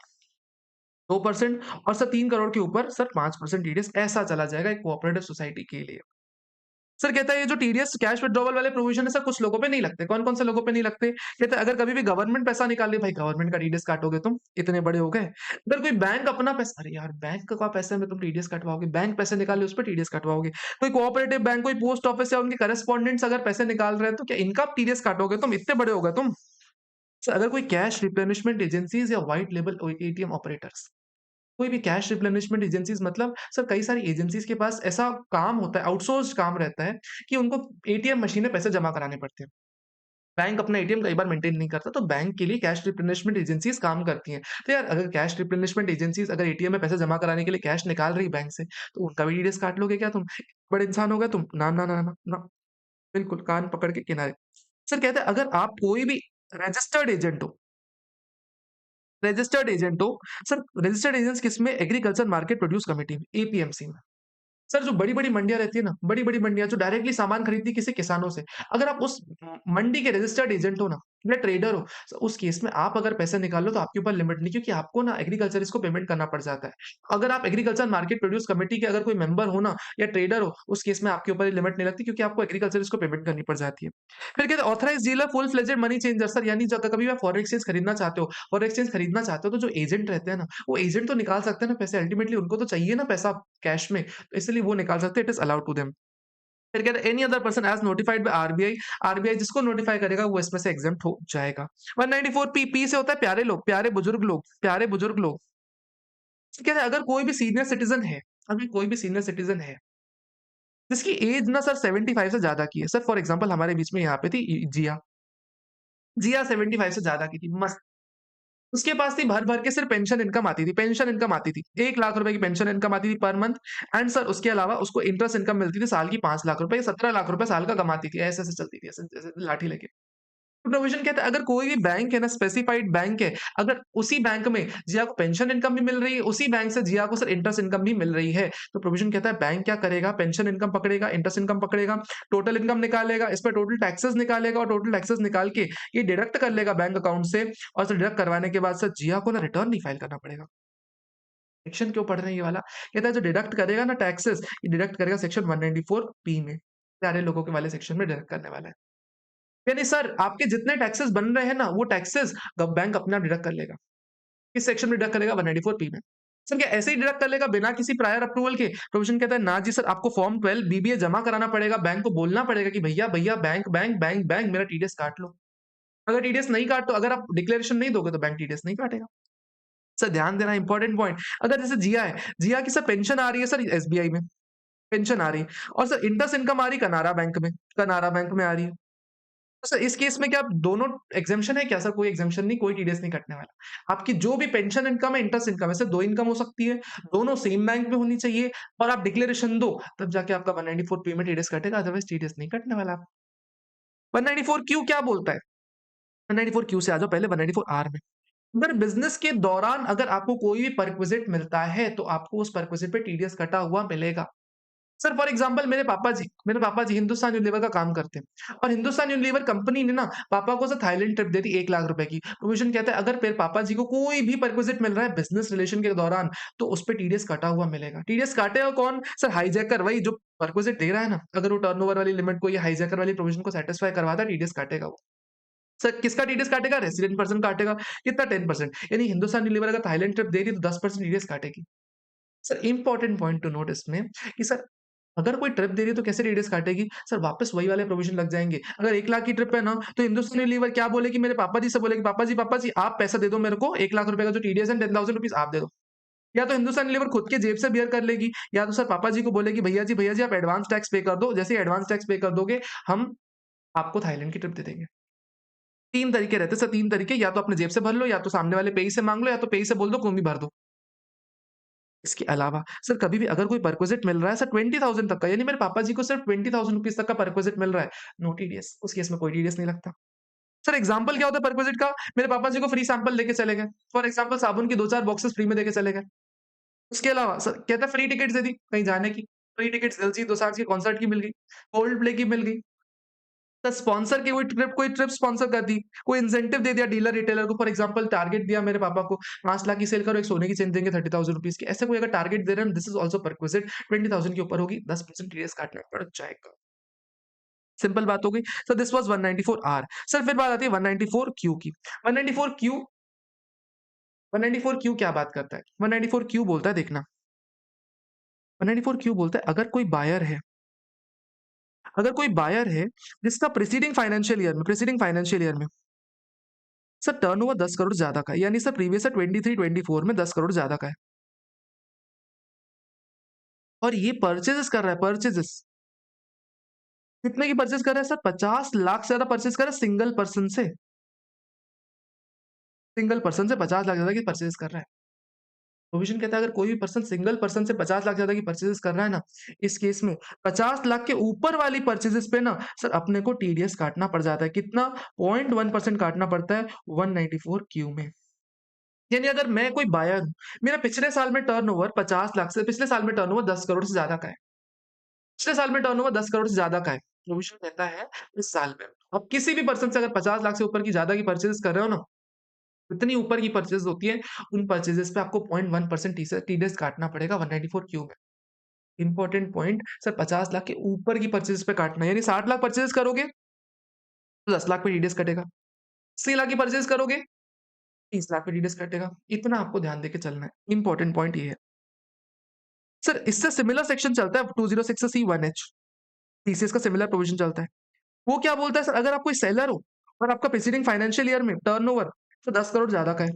2% और सर 3 करोड़ के ऊपर सर 5% टीडीएस, ऐसा चला जाएगा एक कोऑपरेटिव सोसाइटी के लिए। सर कहता है ये जो टीडीएस कैश विथड्रॉवल वाले प्रोविजन है सर, कुछ लोगों पे नहीं लगते। कौन-कौन से लोगों पे नहीं लगते? कहता है अगर कभी भी गवर्नमेंट पैसा निकाल रही है, भाई गवर्नमेंट का टीडीएस काटोगे तुम, इतने बड़े हो गए। अगर कोई बैंक अपना पैसा, अरे यार बैंक का पैसे में तुम टीडीएस कटवाओगे, बैंक पैसे निकाले उस पे टीडीएस कटवाओगे। कोई कोऑपरेटिव बैंक, कोई पोस्ट ऑफिस या उनके करेस्पोंडेंट्स अगर पैसे निकाल रहे हैं, तो क्या इनका टीडीएस काटोगे तुम? इतने बड़े हो गए तुम। सर अगर कोई कैश रिप्लेनिशमेंट एजेंसीज या व्हाइट लेबल एटीएम ऑपरेटर्स, कोई भी कैश रिप्लेनिशमेंट एजेंसीज, मतलब सर कई सारी एजेंसीज के पास ऐसा काम होता है, आउटसोर्स्ड काम रहता है कि उनको एटीएम मशीन में पैसे जमा कराने पड़ते हैं। बैंक अपना एटीएम कई बार मेंटेन नहीं करता, तो बैंक के लिए कैश रिप्लेनिशमेंट एजेंसीज काम करती हैं। तो यार अगर कैश रिप्लेनिशमेंट एजेंसीज अगर एटीएम में पैसे जमा कराने के लिए कैश निकाल रही बैंक से, तो उनका भी टीडीएस काट लोगे क्या तुम? बड़े इंसान हो गए तुम? ना, ना, ना, ना, ना। बिल्कुल कान पकड़ के किनारे। सर कहते हैं अगर आप कोई भी रजिस्टर्ड एजेंट हो, सर रजिस्टर्ड एजेंट्स किसमें? एग्रीकल्चर मार्केट प्रोड्यूस कमेटी में, एपीएमसी में। सर जो बड़ी-बड़ी मंडियाँ रहती है ना, बड़ी-बड़ी मंडियाँ जो डायरेक्टली सामान खरीदती है किसी किसानों से, अगर आप उस मंडी के रजिस्टर्ड एजेंट हो ना या ट्रेडर हो, उस केस में आप अगर पैसे निकालो तो आपके ऊपर लिमिट नहीं, क्योंकि आपको ना एग्रीकल्चर इसको पेमेंट करना पड़ जाता है। अगर आप एग्रीकल्चर मार्केट प्रोड्यूस कमेटी के अगर कोई मेंबर हो ना या ट्रेडर हो, उस केस में आपके ऊपर ये लिमिट नहीं लगती, क्योंकि आपको एग्रीकल्चर इसको पेमेंट करनी पड़ जाती है। फिर कहते हैं authorised dealer full fledged money changer, sir यानी जब कभी भी आप फॉरेन एक्सचेंज खरीदना चाहते हो, तो जो एजेंट रहते हैं ना, वो एजेंट तो निकाल सकते हैं ना पैसे, अल्टीमेटली उनको तो चाहिए ना पैसा कैश में, तो इसलिए वो निकाल सकते हैं, it is allowed to them. फिर कहते हैं any other person as notified by RBI, RBI जिसको नोटिफाई करेगा वो इसमें से एग्जेम्प्ट हो जाएगा। 194 पी, पी से होता है प्यारे लोग, प्यारे बुजुर्ग लोग, प्यारे बुजुर्ग लोग। कहते हैं अगर कोई भी सीनियर सिटीज़न है, अगर कोई भी सीनियर सिटीज़न है, जिसकी एज ना सर 75 से ज़्यादा की है, सर फॉर एग्जांपल हमारे बीच में यहाँ पे थी जिया, जिया 75 से ज़्यादा की थी, मस्त। उसके पास थी भर-भर के सिर्फ पेंशन इनकम आती थी, पेंशन इनकम आती थी। 1 लाख रुपए की पेंशन इनकम आती थी पर मंथ, एंड सर उसके अलावा उसको इंटरेस्ट इनकम मिलती थी साल की 5 लाख रुपए, 17 लाख रुपए साल का कमाती थी। ऐसे-ऐसे चलती थी, ऐसे जैसे लाठी लेके। प्रोविजन कहता है अगर कोई भी बैंक है ना, स्पेसिफाइड बैंक है, अगर उसी बैंक में जिया को पेंशन इनकम भी मिल रही है, उसी बैंक से जिया को सर इंटरेस्ट इनकम भी मिल रही है, तो प्रोविजन कहता है बैंक क्या करेगा? पेंशन इनकम पकड़ेगा, इंटरेस्ट इनकम पकड़ेगा, टोटल इनकम निकालेगा, इस पे टोटल टैक्सेस निकालेगा और टोटल टैक्सेस निकाल के ये डिडक्ट कर लेगा बैंक अकाउंट से, और सर डिडक्ट करवाने के बाद सर जिया को ना रिटर्न नहीं फाइल करना पड़ेगा। सेक्शन क्यों पढ़ रहे हैं ये वाला? कहता है जो डिडक्ट करेगा ना टैक्सेस, ये डिडक्ट करेगा सेक्शन 194 बी में, सारे लोगों के वाले सेक्शन में डिडक्ट करने वाला है। यानी सर आपके जितने टैक्सेस बन रहे हैं ना, वो टैक्सेस गव बैंक अपना डिडक्ट कर लेगा। किस सेक्शन में डिडक्ट करेगा? 194 पी में। सर क्या ऐसे ही डिडक्ट कर लेगा बिना किसी प्रायर अप्रूवल के? प्रोविजन कहता है ना जी सर, आपको फॉर्म 12 बीबीए जमा कराना पड़ेगा, बैंक को बोलना पड़ेगा कि भैया भैया बैंक मेरा टीडीएस काट लो। अगर टीडीएस नहीं काट, तो अगर आप डिक्लेरेशन नहीं दोगे तो बैंक टीडीएस नहीं काटेगा। सर ध्यान देना इंपॉर्टेंट पॉइंट, अगर जैसे जिया है, जिया की सर पेंशन आ रही है सर एसबीआई में, पेंशन आ रही है, और सर इंटरेस्ट इनकम आ रही कनारा बैंक में, कनारा बैंक में आ रही है। तो सर इस केस में क्या दोनों एग्जेम्पशन है क्या सर? कोई एग्जेम्पशन नहीं, कोई टीडीएस नहीं कटने वाला। आपकी जो भी पेंशन इनकम है, इंटरेस्ट इनकम है, सर 2 इनकम हो सकती है, दोनों सेम बैंक में होनी चाहिए और आप डिक्लेरेशन दो, तब जाके आपका 194 में टीडीएस कटेगा, अदरवाइज़ टीडीएस नहीं कटने वाला। 194 क्यू क्या बोलता है? 194 क्यू से आ जाओ पहले 194 आर में। अगर बिज़नेस के दौरान अगर आपको कोई भी परक्विजिट मिलता है, तो आपको उस परक्विजिट पे टीडीएस कटा हुआ मिलेगा। सर फॉर एग्जांपल मेरे पापा जी हिंदुस्तान यूनिलीवर का काम करते हैं और हिंदुस्तान यूनिलीवर कंपनी ने ना पापा को सर थाईलैंड ट्रिप दे दी 1 लाख रुपए की। प्रोविज़न कहता है अगर मेरे पापा जी को कोई भी परक्विजिट मिल रहा है बिज़नेस रिलेशन के दौरान, तो उस पे टीडीएस कटा हुआ मिलेगा। टीडीएस काटेगा कौन? सर हाइजैकर वही जो परक्विजिट दे रहा है ना, अगर वो टर्नओवर वाली लिमिट को या हाइजैकर वाली प्रोविज़न को सैटिस्फाई करवाता है, टीडीएस काटेगा वो। सर किसका टीडीएस काटेगा? रेसिडेंट पर्सन काटेगा। कितना? 10%। यानी हिंदुस्तान यूनिलीवर अगर थाईलैंड ट्रिप दे रही है तो 10% टीडीएस काटेगी। Sir important point to note इसमें कि सर अगर कोई ट्रिप दे रही है तो कैसे टीडीएस काटेगी? सर वापस वही वाले प्रोविजन लग जाएँगे। अगर 1 लाख की ट्रिप है ना, तो हिंदुस्तान यूनिलीवर क्या बोलेगी मेरे पापा जी से बोलेगी, पापा जी आप पैसा दे दो मेरे को 1 लाख रुपए का जो टीडीएस है 10,000 रुपीज़ आप दे दो। या तो हिंदुस्तान यूनिलीवर खुद के जेब से बियर कर लेगी या तो सर पापा जी को बोलेगी भैया जी आप एडवांस टैक्स पे कर दो। जैसे ही एडवांस टैक्स पे कर दोगे, हम आपको थाईलैंड की ट्रिप दे देंगे। 3 तरीके रहते हैं सर 3 तरीके या तो अपने जेब से भर लो या तो सामने वाले पेई से माँग लो या तो पेई से बोल दो तुम भी भर दो। इसके अलावा सर कभी भी अगर कोई परक्विजिट मिल रहा है सर 20,000 तक का यानी मेरे पापा जी को सिर्फ 20,000 रुपीज़ तक का परक्विजिट मिल रहा है, नो टीडीएस उस केस में कोई टीडीएस नहीं लगता। सर एग्जांपल क्या होता है परक्विजिट का? मेरे पापा जी को फ्री सैंपल देके चले गए। फॉर एग्जांपल साबुन की 2-4 बॉक्सेस फ्री में देके चले गए। उसके अलावा सर कहता है फ्री टिकट्स दे दी कहीं जाने की, फ्री टिकट्स दिलजीत दोसांझ के कॉन्सर्ट की मिल गई, कोल्ड प्ले की मिल गई। सर स्पॉन्सर की कोई ट्रिप स्पॉन्सर कर दी, कोई इंसेंटिव दे दिया डीलर रिटेलर को फॉर एग्जांपल टारगेट दिया मेरे पापा को 5 लाख की सेल करो, एक सोने की चेन देंगे 30,000 रुपीज़ की। ऐसे कोई अगर टारगेट दे रहे हैं दिस इज़ आल्सो परक्विजिट 20,000 के ऊपर होगी 10% टीडीएस काटना पड़ जाएगा। सिंपल बात हो गई। So this was 194 R. Sir फिर बात आती है 194 क्यू की। 194 क्यू 194 क्यू क्या बात करता है? 194 क्यू बोलता है देखना, 194 क्यू बोलता है अगर कोई बायर है जिसका प्रीसीडिंग फाइनेंशियल ईयर में सर टर्नओवर 10 करोड़ ज़्यादा का है, यानी सर प्रीवियस ईयर 23-24 में 10 करोड़ ज़्यादा का है और ये परचेज़ेस कर रहा है परचेज़ेस। कितने की परचेज़ कर रहा है सर? 50 लाख से ज़्यादा परचेज़ कर रहा है सिंगल पर्सन से 50 लाख ज़्यादा की परचेज़ कर रहा है। प्रोविज़न कहता है अगर कोई भी पर्सन सिंगल पर्सन से 50 लाख ज़्यादा की परचेज़ेस कर रहा है ना, इस केस में 50 लाख के ऊपर वाली परचेज़ेस पे ना सर अपने को टीडीएस काटना पड़ जाता है। कितना? 0.1% काटना पड़ता है 194 क्यू में। यानी अगर मैं कोई बायर हूँ, मेरा पिछले साल में टर्नओवर 50 लाख से पिछले साल में टर्नओवर 10 करोड़ से ज़्यादा का है। पिछले साल में टर्नओवर 10 करोड़ से ज़्यादा का है। प्रोविज़न कहता है इस साल में आप किसी भी पर्सन से अगर 50 लाख से ऊपर की ज़्यादा की परचेज़ कर रहे हो ना, इतनी ऊपर की परचेज़ होती है, उन परचेज़ेज़ पे आपको 0.1% टीडीएस काटना पड़ेगा 194 क्यू में। इम्पोर्टेंट पॉइंट सर 50 लाख के ऊपर की परचेज़ पे काटना है, यानी 60 लाख परचेज़ करोगे, तो 10 लाख पे टीडीएस कटेगा। 80 लाख की परचेज़ करोगे, 30 लाख पे टीडीएस कटेगा। इतना आपको ध्यान देके चलना है। इम्पोर्टेंट पॉइंट ये है। सर इससे सिमिलर सेक्शन चलता है 206 C1H टीसीएस का सिमिलर प्रोविज़न चलता है। वो क्या बोलता है सर अगर आप कोई सेलर हो और आपका प्रीसीडिंग फाइनेंशियल ईयर में टर्नओवर तो 10 करोड़ ज़्यादा का है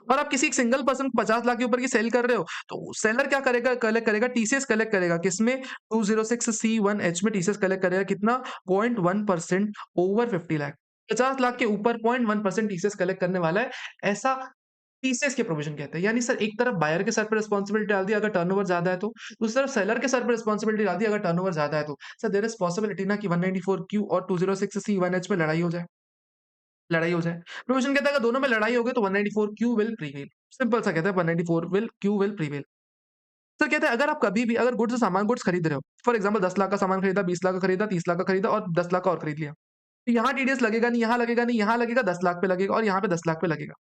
और आप किसी एक सिंगल पर्सन को 50 लाख के ऊपर की सेल कर रहे हो, तो सेलर क्या करेगा कलेक्ट करेगा टीसीएस कलेक्ट करेगा किसमें 206C1H में टीसीएस कलेक्ट करेगा कितना 0.1% ओवर 50 लाख 50 लाख के ऊपर 0.1% टीसीएस कलेक्ट करने वाला है ऐसा टीसीएस के प्रोविजन कहते हैं। यानी सर एक तरफ बायर के सर पे रिस्पांसिबिलिटी डाल दी अगर टर्नओवर ज्यादा है तो दूसरी तरफ सेलर के सर पे रिस्पांसिबिलिटी डाल दी अगर टर्नओवर ज्यादा है तो सर देयर इज पॉसिबिलिटी ना कि 194 क्यू और 206C1H में लड़ाई हो जाए। प्रोविजन कहता है अगर दोनों में लड़ाई हो गई तो 194 क्यू विल प्रीवेल। सिंपल सा कहता है 194 will Q will prevail. Sir कहते हैं अगर आप कभी भी अगर गुड्स खरीद रहे हो फॉर एग्जांपल 10 लाख का सामान खरीदा 20 लाख का खरीदा 30 लाख का खरीदा और 10 लाख का और खरीद लिया, तो यहाँ टीडीएस लगेगा नहीं यहाँ लगेगा नहीं यहाँ लगेगा 10 लाख पे लगेगा और यहाँ पे 10 लाख पे लगेगा।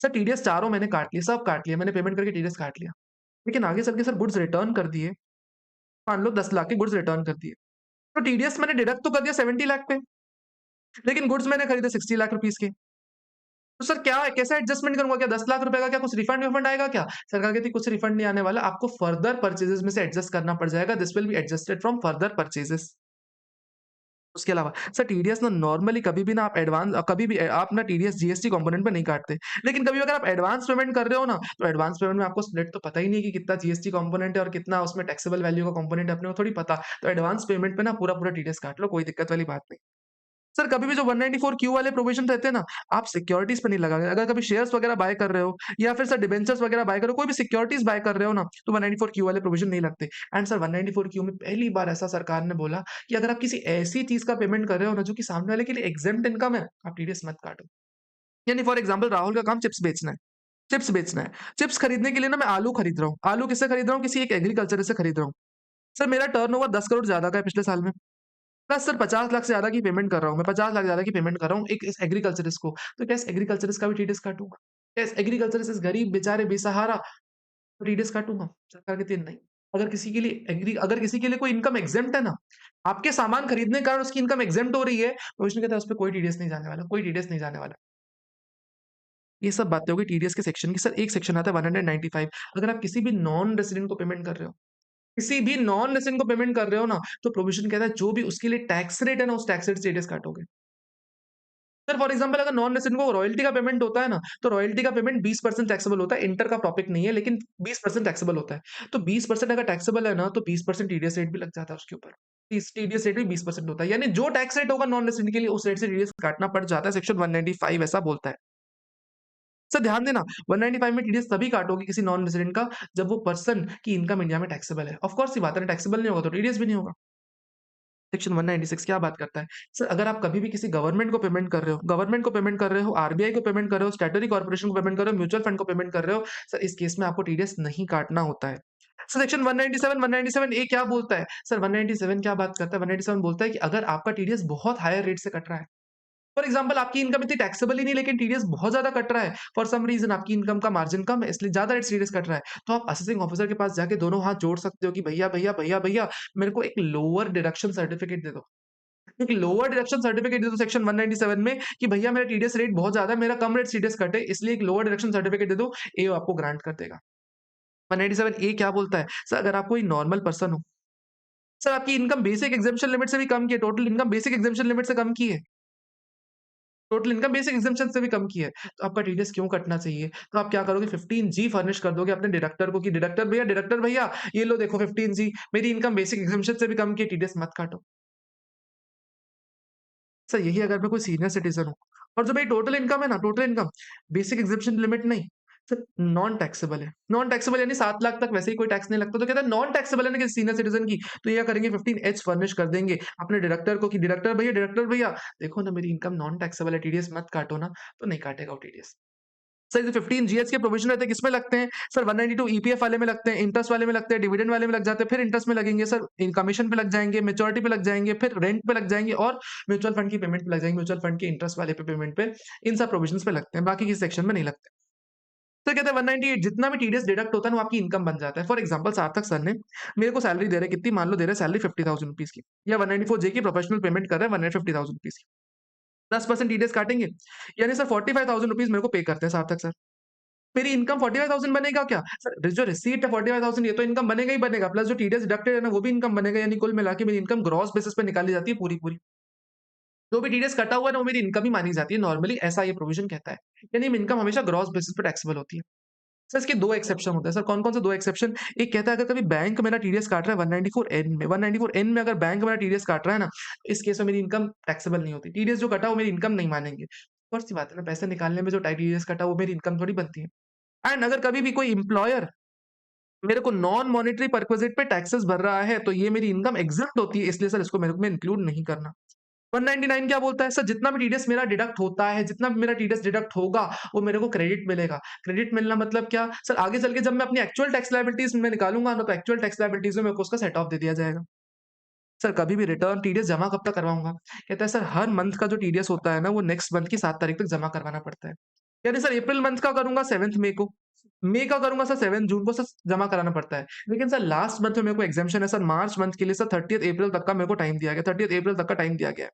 सर टीडीएस चारों मैंने काट लिए सब काट लिया मैंने पेमेंट करके टीडीएस काट लिया, लेकिन आगे चल के सर गुड्स रिटर्न कर दिए, मान लो 10 लाख के गुड्स रिटर्न कर दिए, तो टीडीएस मैंने डिडक्ट तो कर दिया 70 लाख पे, लेकिन गुड्स मैंने खरीदे 60 लाख रुपीस के। तो सर क्या कैसे एडजस्टमेंट करूँगा? क्या 10 लाख रुपए का क्या कुछ रिफंड-विफंड आएगा क्या? सरकार कहती है कुछ रिफंड नहीं आने वाला, आपको फर्दर परचेज़ेज़ में से एडजस्ट करना पड़ जाएगा, this will be adjusted from further purchases. उसके अलावा सर टीडीएस ना नॉर्मली कभी भी ना आप कभी भी आप ना टीडीएस जीएसटी कंपोनेंट पे नहीं काटते। लेकिन कभी अगर आप एडवांस पेमेंट कर रहे हो ना, तो एडवांस पेमेंट में आपको स्प्लिट तो पता ही नहीं है कि कितना जीएसटी कंपोनेंट है और कितना उसमें टैक्सेबल वैल्यू का कंपोनेंट है, अपने को थोड़ी पता। तो एडवांस पेमेंट पे ना पूरा-पूरा टीडीएस काट लो, कोई दिक्कत वाली बात नहीं। सर कभी भी जो 194 क्यू वाले प्रोविज़न रहते हैं ना, आप सिक्योरिटीज़ पे नहीं लगाओगे। अगर कभी शेयर्स वगैरह बाय कर रहे हो या फिर सर डिबेंचर्स वगैरह बाय कर रहे हो, कोई भी सिक्योरिटीज़ बाय कर रहे हो ना, तो 194 क्यू वाले प्रोविज़न नहीं लगते। एंड सर 194 क्यू में पहली बार ऐसा सरकार ने बोला कि अगर आप किसी ऐसी चीज़ का पेमेंट कर रहे हो ना, जो कि सामने वाले के लिए एग्ज़ेम्प्ट इनकम है, आप टीडीएस मत काटो। यानी फॉर एग्ज़ाम्पल राहुल का काम चिप्स बेचना है। चिप्स बेचना है। चिप्स खरीदने के लिए ना मैं आलू खरीद रहा हूँ। आलू किससे खरीद रहा हूँ? किसी एक एग्रीकल्चर से खरीद रहा हूँ। सर मेरा टर्नओवर 10 करोड़ ज़्यादा का है पिछले साल में। प्लस सर 50 लाख से ज़्यादा की पेमेंट कर रहा हूँ मैं, 50 लाख ज़्यादा की पेमेंट कर रहा हूँ एक इस एग्रीकल्चरिस्ट को। तो क्या इस एग्रीकल्चरिस्ट का भी टीडीएस काटूँगा? क्या इस एग्रीकल्चरिस्ट इस गरीब बेचारे बेसहारा टीडीएस काटूँगा? सरकार कहती है नहीं। अगर किसी के लिए कोई इनकम exempt है ना, आपके सामान खरीदने के कारण उसकी इनकम exempt हो रही है, तो उसने कहता है उस पे कोई टीडीएस नहीं जाने वाला, कोई टीडीएस नहीं जाने वाला। ये सब बातें हो गई टीडीएस के सेक्शन की। सर एक सेक्शन आता है 195। अगर आप किसी भी नॉन रेसिडेंट को पेमेंट कर रहे हो, किसी भी नॉन रेसिडेंट को पेमेंट कर रहे हो ना, तो प्रोविजन कहता है जो भी उसके लिए टैक्स रेट है ना, उस टैक्स रेट से टीडीएस काटोगे। सर फॉर एग्जांपल अगर नॉन रेसिडेंट को रॉयल्टी का पेमेंट होता है ना, तो रॉयल्टी का पेमेंट 20% टैक्सेबल होता है। इंटर का टॉपिक नहीं है, लेकिन 20% टैक्सेबल होता है। तो 20% अगर टैक्सेबल है ना, तो 20% टीडीएस रेट भी लग जाता है उसके ऊपर। इस टीडीएस रेट भी 20% होता है। यानी जो टैक्स रेट होगा नॉन रेसिडेंट के लिए, उस रेट से टीडीएस काटना पड़ जाता है। सेक्शन 195 ऐसा बोलता है। सर ध्यान देना, 195 में टीडीएस तभी काटोगे किसी नॉन रेसिडेंट का, जब वो पर्सन की इनकम इंडिया में टैक्सेबल है। ऑफ कोर्स सी बात है ना, टैक्सेबल नहीं होगा तो टीडीएस भी नहीं होगा। सेक्शन 196 क्या बात करता है? सर अगर आप कभी भी किसी गवर्नमेंट को पेमेंट कर रहे हो, आरबीआई को पेमेंट कर रहे हो, स्टैट्यूटरी कॉर्पोरेशन को पेमेंट कर रहे हो, म्यूचुअल फंड को पेमेंट कर रहे हो, सर इस केस में आपको टीडीएस नहीं काटना होता है। सर सेक्शन 197 ए क्या बोलता है? सर 197 क्या बात करता है? 197 बोलता है कि अगर आपका टीडीएस बहुत हायर रेट से कट रहा है, फॉर एग्जांपल आपकी इनकम इतनी टैक्सेबल ही नहीं, लेकिन टीडीएस बहुत ज्यादा कट रहा है, फॉर सम रीजन आपकी इनकम का मार्जिन कम है, इसलिए ज्यादा रेट टीडीएस कट रहा है, तो आप असेसिंग ऑफिसर के पास जाके दोनों हाथ जोड़ सकते हो कि भैया भैया भैया भैया, मेरे को एक लोअर डिडक्शन सर्टिफिकेट दे दो। एक लोअर डिडक्शन सर्टिफिकेट दे दो सेक्शन 197 में कि भैया मेरा टीडीएस रेट बहुत ज्यादा है, मेरा कम रेट टीडीएस कटे, इसलिए एक लोअर डिडक्शन सर्टिफिकेट दे दो। ए आपको ग्रांट कर देगा। 197 ए क्या बोलता है? सर अगर आप कोई नॉर्मल पर्सन हो, सर आपकी इनकम बेसिक एग्जेम्पशन लिमिट से भी कम की है, total income basic exemption limit से कम की है, टोटल इनकम बेसिक एग्जेम्पशन से भी कम की है, तो आपका टीडीएस क्यों कटना चाहिए? तो आप क्या करोगे, 15 जी फर्निश कर दोगे अपने डिडक्टर को कि डिडक्टर भैया ये लो देखो 15 जी, मेरी इनकम बेसिक एग्जेम्पशन से भी कम की है, टीडीएस मत काटो। सर यही अगर मैं कोई सीनियर सिटीज़न हूँ और जो मेरी टोटल इनकम है ना, total income basic exemption limit नहीं, सर नॉन टैक्सेबल है। नॉन टैक्सेबल यानी 7 लाख तक वैसे ही कोई टैक्स नहीं लगता, तो कहता है नॉन टैक्सेबल है ना किसी सीनियर सिटीज़न की, तो ये क्या करेंगे 15 एच फर्निश कर देंगे अपने डायरेक्टर को कि डायरेक्टर भैया देखो ना मेरी इनकम नॉन टैक्सेबल है, टीडीएस मत काटो ना, तो नहीं काटेगा वो टीडीएस। सर, ये 15 जीएस के प्रोविज़न रहते हैं, किसमें लगते हैं? सर 192 ईपीएफ वाले में लगते हैं, इंटरेस्ट वाले में लगते हैं, डिविडेंड वाले में लग जाते हैं, फिर इंटरेस्ट में लगेंगे सर, इन कमीशन पे लग जाएँगे, मैच्योरिटी पे लग जाएँगे, फिर रेंट पे लग जाएँगे और म्यूचुअल फंड की पेमेंट पे लग जाएँगे, म्यूचुअल फंड के इंटरेस्ट वाले पे पेमेंट पे, इन सब प्रोविज़न्स पे लगते हैं, बाकी किसी सेक्शन में नहीं लगते। सर कहते हैं 198 जितना भी टीडीएस डिडक्ट होता है ना, वो आपकी इनकम बन जाता है। फॉर एग्जांपल सार्थक सर ने मेरे को सैलरी दे रहे हैं, कितनी मान लो दे रहे हैं सैलरी 50,000 रुपीज़ की या 194 जे की प्रोफेशनल पेमेंट कर रहे हैं 150,000 रुपीज़ की। 10% टीडीएस काटेंगे, यानी सर 45,000 रुपीज़ मेरे को पे करते हैं सार्थक सर। मेरी इनकम 45,000 बनेगा क्या? सर जो रिसीट है 45,000 ये तो इनकम बनेगा ही बनेगा, प्लस जो टीडीएस डिडक्टेड है ना वो भी इनकम बनेगा, यानी कुल मिला के मेरी इनकम ग्रॉस बेसिस पे निकाली जाती है पूरी-पूरी। जो भी टीडीएस कटा हुआ है ना वो मेरी इनकम ही मानी जाती है नॉर्मली, ऐसा ये प्रोविजन कहता है। यानी इनकम हमेशा ग्रॉस बेसिस पे टैक्सेबल होती है। सर इसके 2 एक्सेप्शन होते हैं। सर कौन-कौन से 2 एक्सेप्शन? एक कहता है अगर कभी बैंक मेरा टीडीएस काट रहा है 194 एन में, 194 एन में अगर बैंक मेरा टीडीएस काट रहा है ना, इस केस में मेरी इनकम टैक्सेबल नहीं होती। टीडीएस जो कटा वो मेरी इनकम नहीं मानेंगे। ज़ाहिर सी बात है ना, पैसे निकालने में जो टीडीएस कटा वो मेरी इनकम थोड़ी बनती है। एंड अगर कभी भी कोई एम्प्लॉयर मेरे को नॉन मॉनेटरी परक्विजिट पे टैक्सेस भर रहा है, तो ये मेरी इनकम एग्ज़ेम्प्ट होती है, इसलिए सर इसको मेरे को में इंक्लूड नहीं करना। 199 क्या बोलता है? सर जितना भी टीडीएस मेरा डिडक्ट होता है, जितना भी मेरा टीडीएस डिडक्ट होगा, वो मेरे को क्रेडिट मिलेगा। क्रेडिट मिलना मतलब क्या? सर आगे चल के जब मैं अपनी एक्चुअल टैक्स लायबिलिटीज़ में निकालूँगा ना, तो एक्चुअल टैक्स लायबिलिटीज़ में मेरे को उसका सेट ऑफ दे दिया जाएगा। सर कभी भी रिटर्न टीडीएस जमा कब तक करवाऊँगा? कहता है सर हर मंथ का जो टीडीएस होता है ना, वो नेक्स्ट मंथ की 7 तारीख तक जमा करवाना पड़ता है। यानी सर अप्रैल मंथ का करूँगा 7th मई को, मई का करूँगा सर 7 जून को सर जमा कराना पड़ता है। लेकिन सर लास्ट मंथ में मेरे को एग्ज़म्पशन है सर, मार्च मंथ के लिए सर 30th अप्रैल तक का मेरे को टाइम दिया गया, 30th अप्रैल तक का टाइम दिया गया है।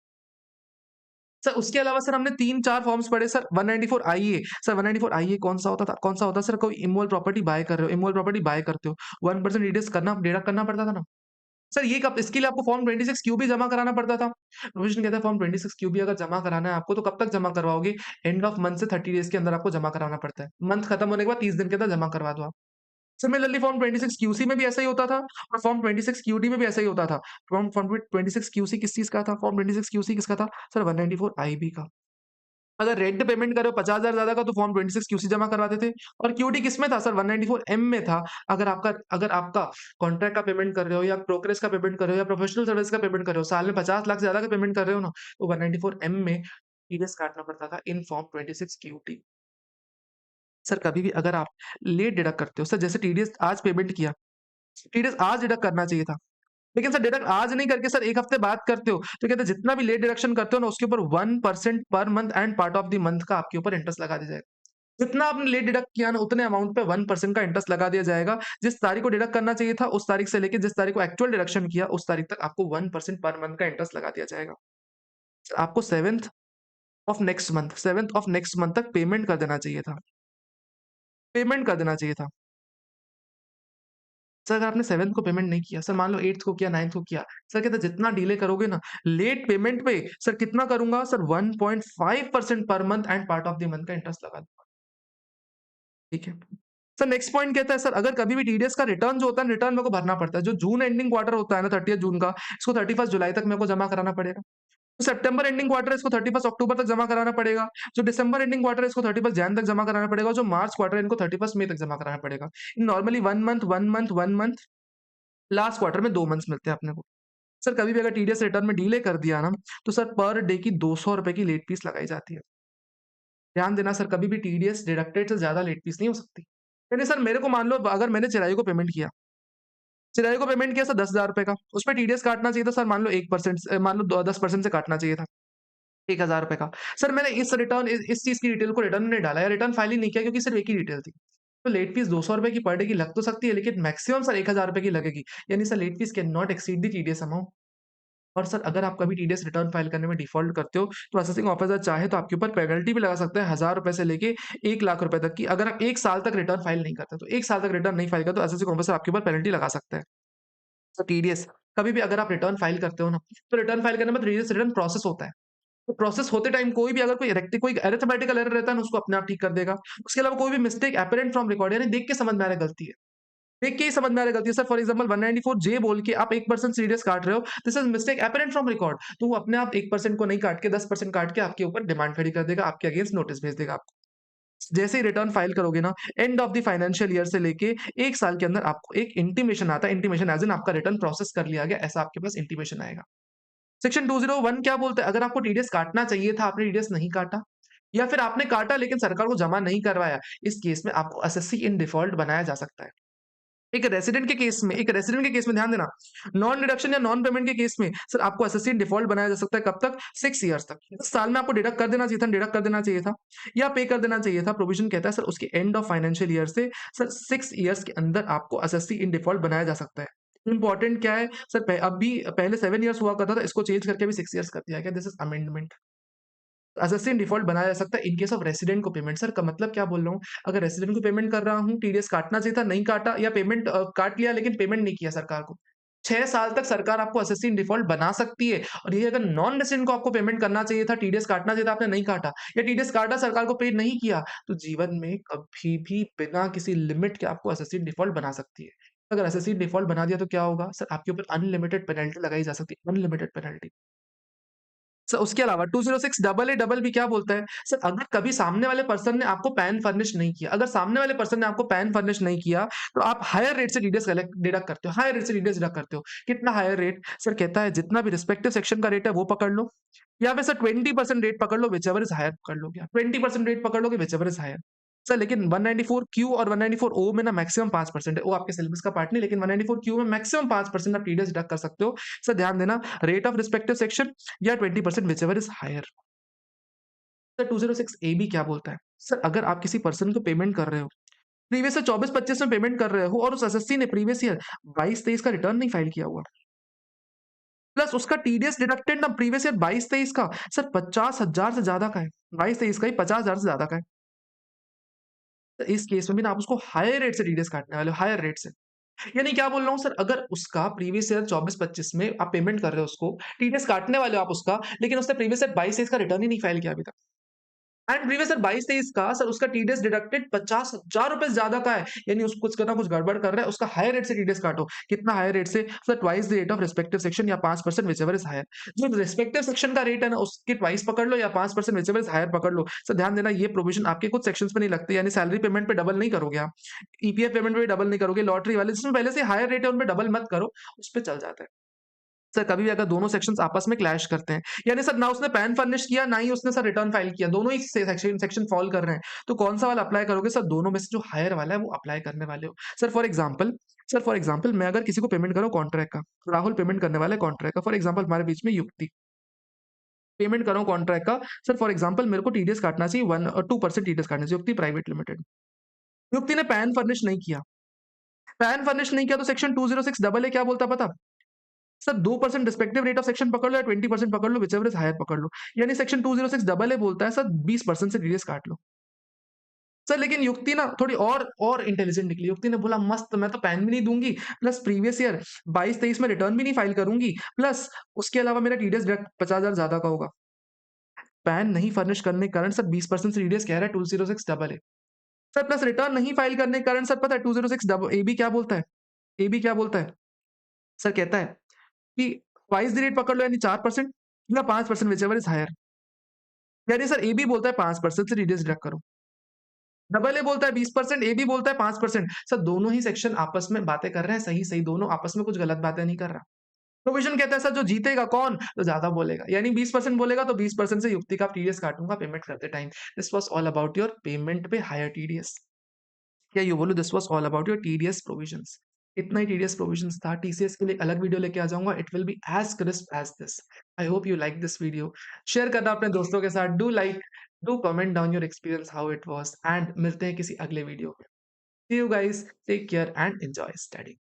सर उसके अलावा सर हमने 3-4 फॉर्म्स पढ़े सर, 194 आईए। सर 194 आईए कौन-सा होता था? कौन-सा होता है सर? कोई इमोल प्रॉपर्टी बाय कर रहे हो, इमोल प्रॉपर्टी बाय करते हो, 1% डिडक्ट करना पड़ता था ना। सर ये कब, इसके लिए आपको फॉर्म 26 क्यू भी जमा कराना पड़ता था। प्रोविज़न कहता है फॉर्म 26 क्यू भी अगर जमा कराना है आपको, तो कब तक जमा करवाओगे? एंड ऑफ मंथ से 30 डेज़ के अंदर आपको जमा कराना पड़ता है। मंथ खत्म होने के बाद 30 दिन के अंदर जमा करवा दो आप। सिमिलरली फॉर्म 26 क्यूसी में भी ऐसा ही होता था और फॉर्म 26 क्यूडी में भी ऐसा ही होता था। फॉर्म 26 क्यूसी किस चीज़ का था? फॉर्म 26 क्यूसी किसका था? सर 194 आईबी का। अगर रेंट पेमेंट कर रहे हो 50,000 ज़्यादा का तो फॉर्म 26 क्यूसी जमा करवाते थे और क्यूडी किसमें था सर? 194 एम में था। अगर आपका कॉन्ट्रैक्ट का पेमेंट कर रहे हो या ब्रोकरेज का पेमेंट कर रहे हो या प्रोफेशनल सर्विस का पेमेंट कर रहे हो, साल में 50 लाख से ज़्यादा का पेमेंट कर रहे हो ना, तो 194 एम में टीडीएस काटना पड़ता था इन फॉर्म 26 क्यूटी। सर कभी भी अगर आप लेट डिडक्ट करते हो, सर जैसे टीडीएस आज पेमेंट किया, टीडीएस आज डिडक्ट करना चाहिए था। लेकिन सर डिडक्ट आज नहीं करके सर 1 हफ्ते बाद करते हो, तो कहते हैं जितना भी लेट डिडक्शन करते हो ना उसके ऊपर 1% per month and part of the month का आपके ऊपर इंटरेस्ट लगा दिया जाएगा। जितना आपने लेट डिडक्ट किया ना उतने अमाउंट पे 1% का इंटरेस्ट लगा दिया जाएगा। जिस तारीख को डिडक्ट करना चाहिए था उस तारीख से लेके जिस तारीख को एक्चुअल डिडक्शन किया उस तारीख तक आपको 1% पर मंथ का इंटरेस्ट लगा दिया जाएगा। सर आपको 7th ऑफ नेक्स्ट मंथ तक पेमेंट कर देना चाहिए था। पेमेंट कर देना चाहिए था। सर अगर आपने 7th को पेमेंट नहीं किया, सर मान लो 8th को किया, 9th को किया, सर कहते हैं जितना डिले करोगे ना, लेट पेमेंट पे सर कितना करूँगा sir 1.5% per month and part of the month का इंटरेस्ट लगा दूँगा। ठीक है। सर नेक्स्ट पॉइंट कहता है सर अगर कभी भी टीडीएस का रिटर्न जो होता है, रिटर्न मेरे को भरना पड़ता है। जो जून एंडिंग क्वार्टर होता है ना 30th जून का, इसको 31st जुलाई तक मेरे को जमा कराना पड़ेगा। जो सितंबर एंडिंग क्वार्टर है इसको 31st अक्टूबर तक जमा कराना पड़ेगा। जो दिसंबर एंडिंग क्वार्टर है इसको 31st जैन तक जमा कराना पड़ेगा और जो मार्च क्वार्टर है इनको 31st मई तक जमा कराना पड़ेगा। नॉर्मली 1 मंथ लास्ट क्वार्टर में 2 मंथ्स मिलते हैं अपने को। सर कभी भी अगर टीडीएस रिटर्न में डिले कर दिया ना, तो सर पर डे की ₹200 की लेट फीस लगाई जाती है। ध्यान देना सर कभी भी टीडीएस डिडक्टेड से ज़्यादा लेट फीस नहीं हो सकती। यानी सर मेरे को मान लो अगर मैंने चिराई को पेमेंट किया, चिराई को पेमेंट किया सर ₹10,000 का, उसपे टीडीएस काटना चाहिए था सर मान लो 1% से मान लो 10% से काटना चाहिए था, ₹1,000 का। सर मैंने इस चीज़ की डिटेल को रिटर्न में नहीं डाला या रिटर्न फाइल ही नहीं किया क्योंकि सिर्फ एक ही डिटेल थी। तो लेट फीस ₹200 की पर डे की लग तो सकती है लेकिन मैक्सिमम सर ₹1,000 की लगेगी। यानी sir late fee can not exceed the TDS amount. और सर अगर आप कभी टीडीएस रिटर्न फाइल करने में डिफ़ॉल्ट करते हो, तो असेसिंग ऑफिसर चाहे तो आपके ऊपर पेनल्टी भी लगा सकता है ₹1000 से लेके ₹1,00,000 तक की। अगर आप 1 साल तक रिटर्न फाइल नहीं करते, तो 1 साल तक रिटर्न नहीं फाइल करते, तो असेसिंग ऑफिसर आपके ऊपर पेनल्टी लगा सकता है। तो टीडीएस कभी भी अगर आप रिटर्न फाइल करते हो ना, तो रिटर्न फाइल करने में टीडीएस रिटर्न प्रोसेस होता है। तो प्रोसेस होते टाइम कोई भी अगर कोई अरिथमेटिकल एरर रहता है ना, उसको अपने आप ठीक कर देगा। उसके अलावा कोई भी मिस्टेक अपरेंट फ्रॉम रिकॉर्ड यानी देख के समझ में आ रहा है गलती है। देख के ही समझ में आ रहा है गलती है। सर फॉर एग्जांपल 194 जे बोल के आप 1% सीडीएस काट रहे हो, this is mistake apparent from record. तो वो अपने आप 1% को नहीं काट के 10% काट के आपके ऊपर डिमांड खड़ी कर देगा, आपके अगेंस्ट नोटिस भेज देगा आपको। जैसे ही रिटर्न फाइल करोगे ना, end of the financial year से लेके 1 साल के अंदर आपको एक इंटीमेशन आता है, इंटीमेशन एज़ इन आपका रिटर्न प्रोसेस कर लिया गया, ऐसा आपके पास इंटीमेशन आएगा। सेक्शन 201 क्या बोलता है? अगर आपको टीडीएस काटना चाहिए था, आपने टीडीएस नहीं काटा या फिर आपने काटा लेकिन सरकार को जमा नहीं करवाया, इस केस में आपको एसएससी इन डिफॉल्ट बनाया जा सकता है। एक रेसिडेंट के केस में ध्यान देना, नॉन डिडक्शन या नॉन पेमेंट के केस में सर आपको एसएससी डिफॉल्ट बनाया जा सकता है कब तक? 6 इयर्स तक। 10 साल में आपको डिडक्ट कर देना चाहिए था, डिडक्ट कर देना चाहिए था या पे कर देना चाहिए था। प्रोविजन कहता है सर उसके एंड ऑफ फाइनेंशियल ईयर से सर 6 इयर्स के अंदर आपको एसएससी इन डिफॉल्ट बनाया जा सकता है। इंपॉर्टेंट क्या है सर अभी पहले 7 इयर्स हुआ करता था, इसको चेंज करके अभी 6 इयर्स कर दिया गया। This is amendment. Assessee in default बनाया जा सकता है इन केस ऑफ रेसिडेंट को पेमेंट। सर का मतलब क्या बोल रहा हूँ, अगर रेसिडेंट को पेमेंट कर रहा हूँ, टीडीएस काटना चाहिए था, नहीं काटा या पेमेंट काट लिया लेकिन पेमेंट नहीं किया सरकार को। 6 साल तक सरकार आपको एसएससी इन डिफॉल्ट बना सकती है और ये अगर नॉन रेसिडेंट को आपको पेमेंट करना चाहिए था, टीडीएस काटना चाहिए था, आपने नहीं काटा या टीडीएस काटा सरकार को पे नहीं किया, तो जीवन में कभी भी बिना किसी लिमिट के आपको एसएससी इन डिफॉल्ट बना सकती है। अगर एसएससी इन डिफॉल्ट बना दिया तो क्या होगा? सर आपके ऊपर अनलिमिटेड पेनल्टी लगाई जा सकती है, अनलिमिटेड पेनल्टी। सर उसके अलावा 206 डबल ए डबल बी क्या बोलता है? सर अगर कभी सामने वाले पर्सन ने आपको पैन फर्निश नहीं किया, अगर सामने वाले पर्सन ने आपको पैन फर्निश नहीं किया, तो आप हायर रेट से टीडीएस कलेक्ट डिडक्ट करते हो, हायर रेट से टीडीएस डिडक्ट करते हो। कितना हायर रेट? सर कहता है जितना भी रिस्पेक्टिव सेक्शन का रेट है वो पकड़ लो या फिर सर 20% रेट पकड़ लो, व्हिचएवर इज हायर पकड़ लो क्या? 20% रेट पकड़ लोगे व्हिचएवर इज हायर। सर लेकिन 194 क्यू और 194 ओ में ना मैक्सिमम 5% है। वो आपके सिलेबस का पार्ट नहीं, लेकिन 194 क्यू में मैक्सिमम 5% आप टीडीएस डिडक्ट कर सकते हो। सर ध्यान देना, रेट ऑफ रिस्पेक्टिव सेक्शन या 20% whichever is higher. Sir 206 A B क्या बोलता है? सर अगर आप किसी पर्सन को पेमेंट कर रहे हो, प्रीवियस ईयर 24-25 में पेमेंट कर रहे हो और उस एसएससी ने प्रीवियस ईयर 22-23 का रिटर्न नहीं फाइल किया हुआ, प्लस उसका टीडीएस डिडक्टेड ना प्रीवियस ईयर 22-23 का सर 50,000 से ज्यादा का है, 22-23 का ही 50,000 से ज्यादा का है। तो इस केस में भी ना आप उसको हायर रेट से टीडीएस काटने वाले हो, हायर रेट से। यानी क्या बोल रहा हूँ सर, अगर उसका प्रीवियस ईयर 24-25 में आप पेमेंट कर रहे हो उसको, टीडीएस काटने वाले हो आप उसका, लेकिन उसने प्रीवियस ईयर 22-23 का रिटर्न ही नहीं फाइल किया अभी तक। एंड प्रीवियस ईयर 22-23 का सर उसका टीडीएस डिडक्टेड 50,000 रुपए ज्यादा का है, यानी उसको कुछ करना कुछ गड़बड़ कर रहा है, उसका हायर रेट से टीडीएस काटो। कितना हायर रेट से? Sir twice the rate of respective section या 5% व्हिचएवर इज हायर। जो रिस्पेक्टिव सेक्शन का रेट है ना उसके ट्वाइस पकड़ लो या 5% व्हिचएवर इज हायर पकड़ लो। सर ध्यान देना ये प्रोविजन आपके कुछ सेक्शंस पे नहीं लगते, यानी सैलरी पेमेंट पे डबल नहीं करोगे आप, ईपीएफ पेमेंट पे भी डबल नहीं करोगे, लॉटरी वाले जिसमें पहले से हायर रेट है उन पे डबल मत करो, उस पे चल जाता है। सर कभी भी अगर दोनों सेक्शंस आपस में क्लैश करते हैं, यानी सर ना उसने पैन फर्निश किया ना ही उसने सर रिटर्न फाइल किया, दोनों ही सेक्शन सेक्शन फॉल कर रहे हैं, तो कौन सा वाला अप्लाई करोगे? सर दोनों में से जो हायर वाला है वो अप्लाई करने वाले हो। सर फॉर एग्जांपल मैं अगर किसी को पेमेंट करूँ कॉन्ट्रैक्ट का, राहुल पेमेंट करने वाला है कॉन्ट्रैक्ट का, फॉर एग्जांपल हमारे बीच में युक्ति पेमेंट कर रहा हूँ कॉन्ट्रैक्ट का। सर फॉर एग्जांपल मेरे को टीडीएस काटना चाहिए 2% टीडीएस काटना चाहिए, युक्ति प्राइवेट लिमिटेड। युक्ति ने पैन फर्निश नहीं किया, पैन फर्निश नहीं किया तो सेक्शन 206 डबल ए क्या बोलता है पता? Sir 2% respective rate of section पकड़ लो या 20% पकड़ लो, व्हिचएवर इज हायर पकड़ लो। यानी सेक्शन 206 डबल ए बोलता है सर 20% से टीडीएस काट लो। सर लेकिन युक्ति ना थोड़ी और इंटेलिजेंट निकली। युक्ति ने बोला मस्त मैं तो पैन भी नहीं दूंगी, प्लस प्रीवियस ईयर 22-23 में रिटर्न भी नहीं फाइल करूंगी, प्लस उसके अलावा मेरा टीडीएस डायरेक्ट 50,000 ज्यादा का होगा। पैन नहीं फर्निश करने के कारण सर 20% से टीडीएस कह रहा है 206 double A. Sir plus return नहीं फाइल करने के कारण सर पता है 206 डबल ए बी क्या बोलता है? ए बी क्या बोलता है? सर कहता है कि ट्वाइस द रेट पकड़ लो यानी 4% या 5% व्हिचएवर इज हायर। यानी सर ए बी बोलता है 5% से टीडीएस डिडक्ट करो। डबल ए बोलता है 20%, ए बी बोलता है 5%। सर दोनों ही सेक्शन आपस में बातें कर रहे हैं सही सही, दोनों आपस में कुछ गलत बातें नहीं कर रहा। प्रोविजन कहता है सर जो जीतेगा कौन? तो ज्यादा बोलेगा, यानी 20% बोलेगा तो 20% से युक्ति का टीडीएस काटूंगा पेमेंट करते time. This was all about your payment पे हायर टीडीएस। क्या यू बोलो this was all about your TDS provisions. इतना ही टीडीएस प्रोविजंस था। टीसीएस के लिए एक अलग वीडियो लेके आ जाऊंगा, it will be as crisp as this. I hope you like this video. Share करना अपने दोस्तों के साथ, do like, do comment down your experience how it was, and मिलते हैं किसी अगले वीडियो में। See you guys, take care and enjoy studying.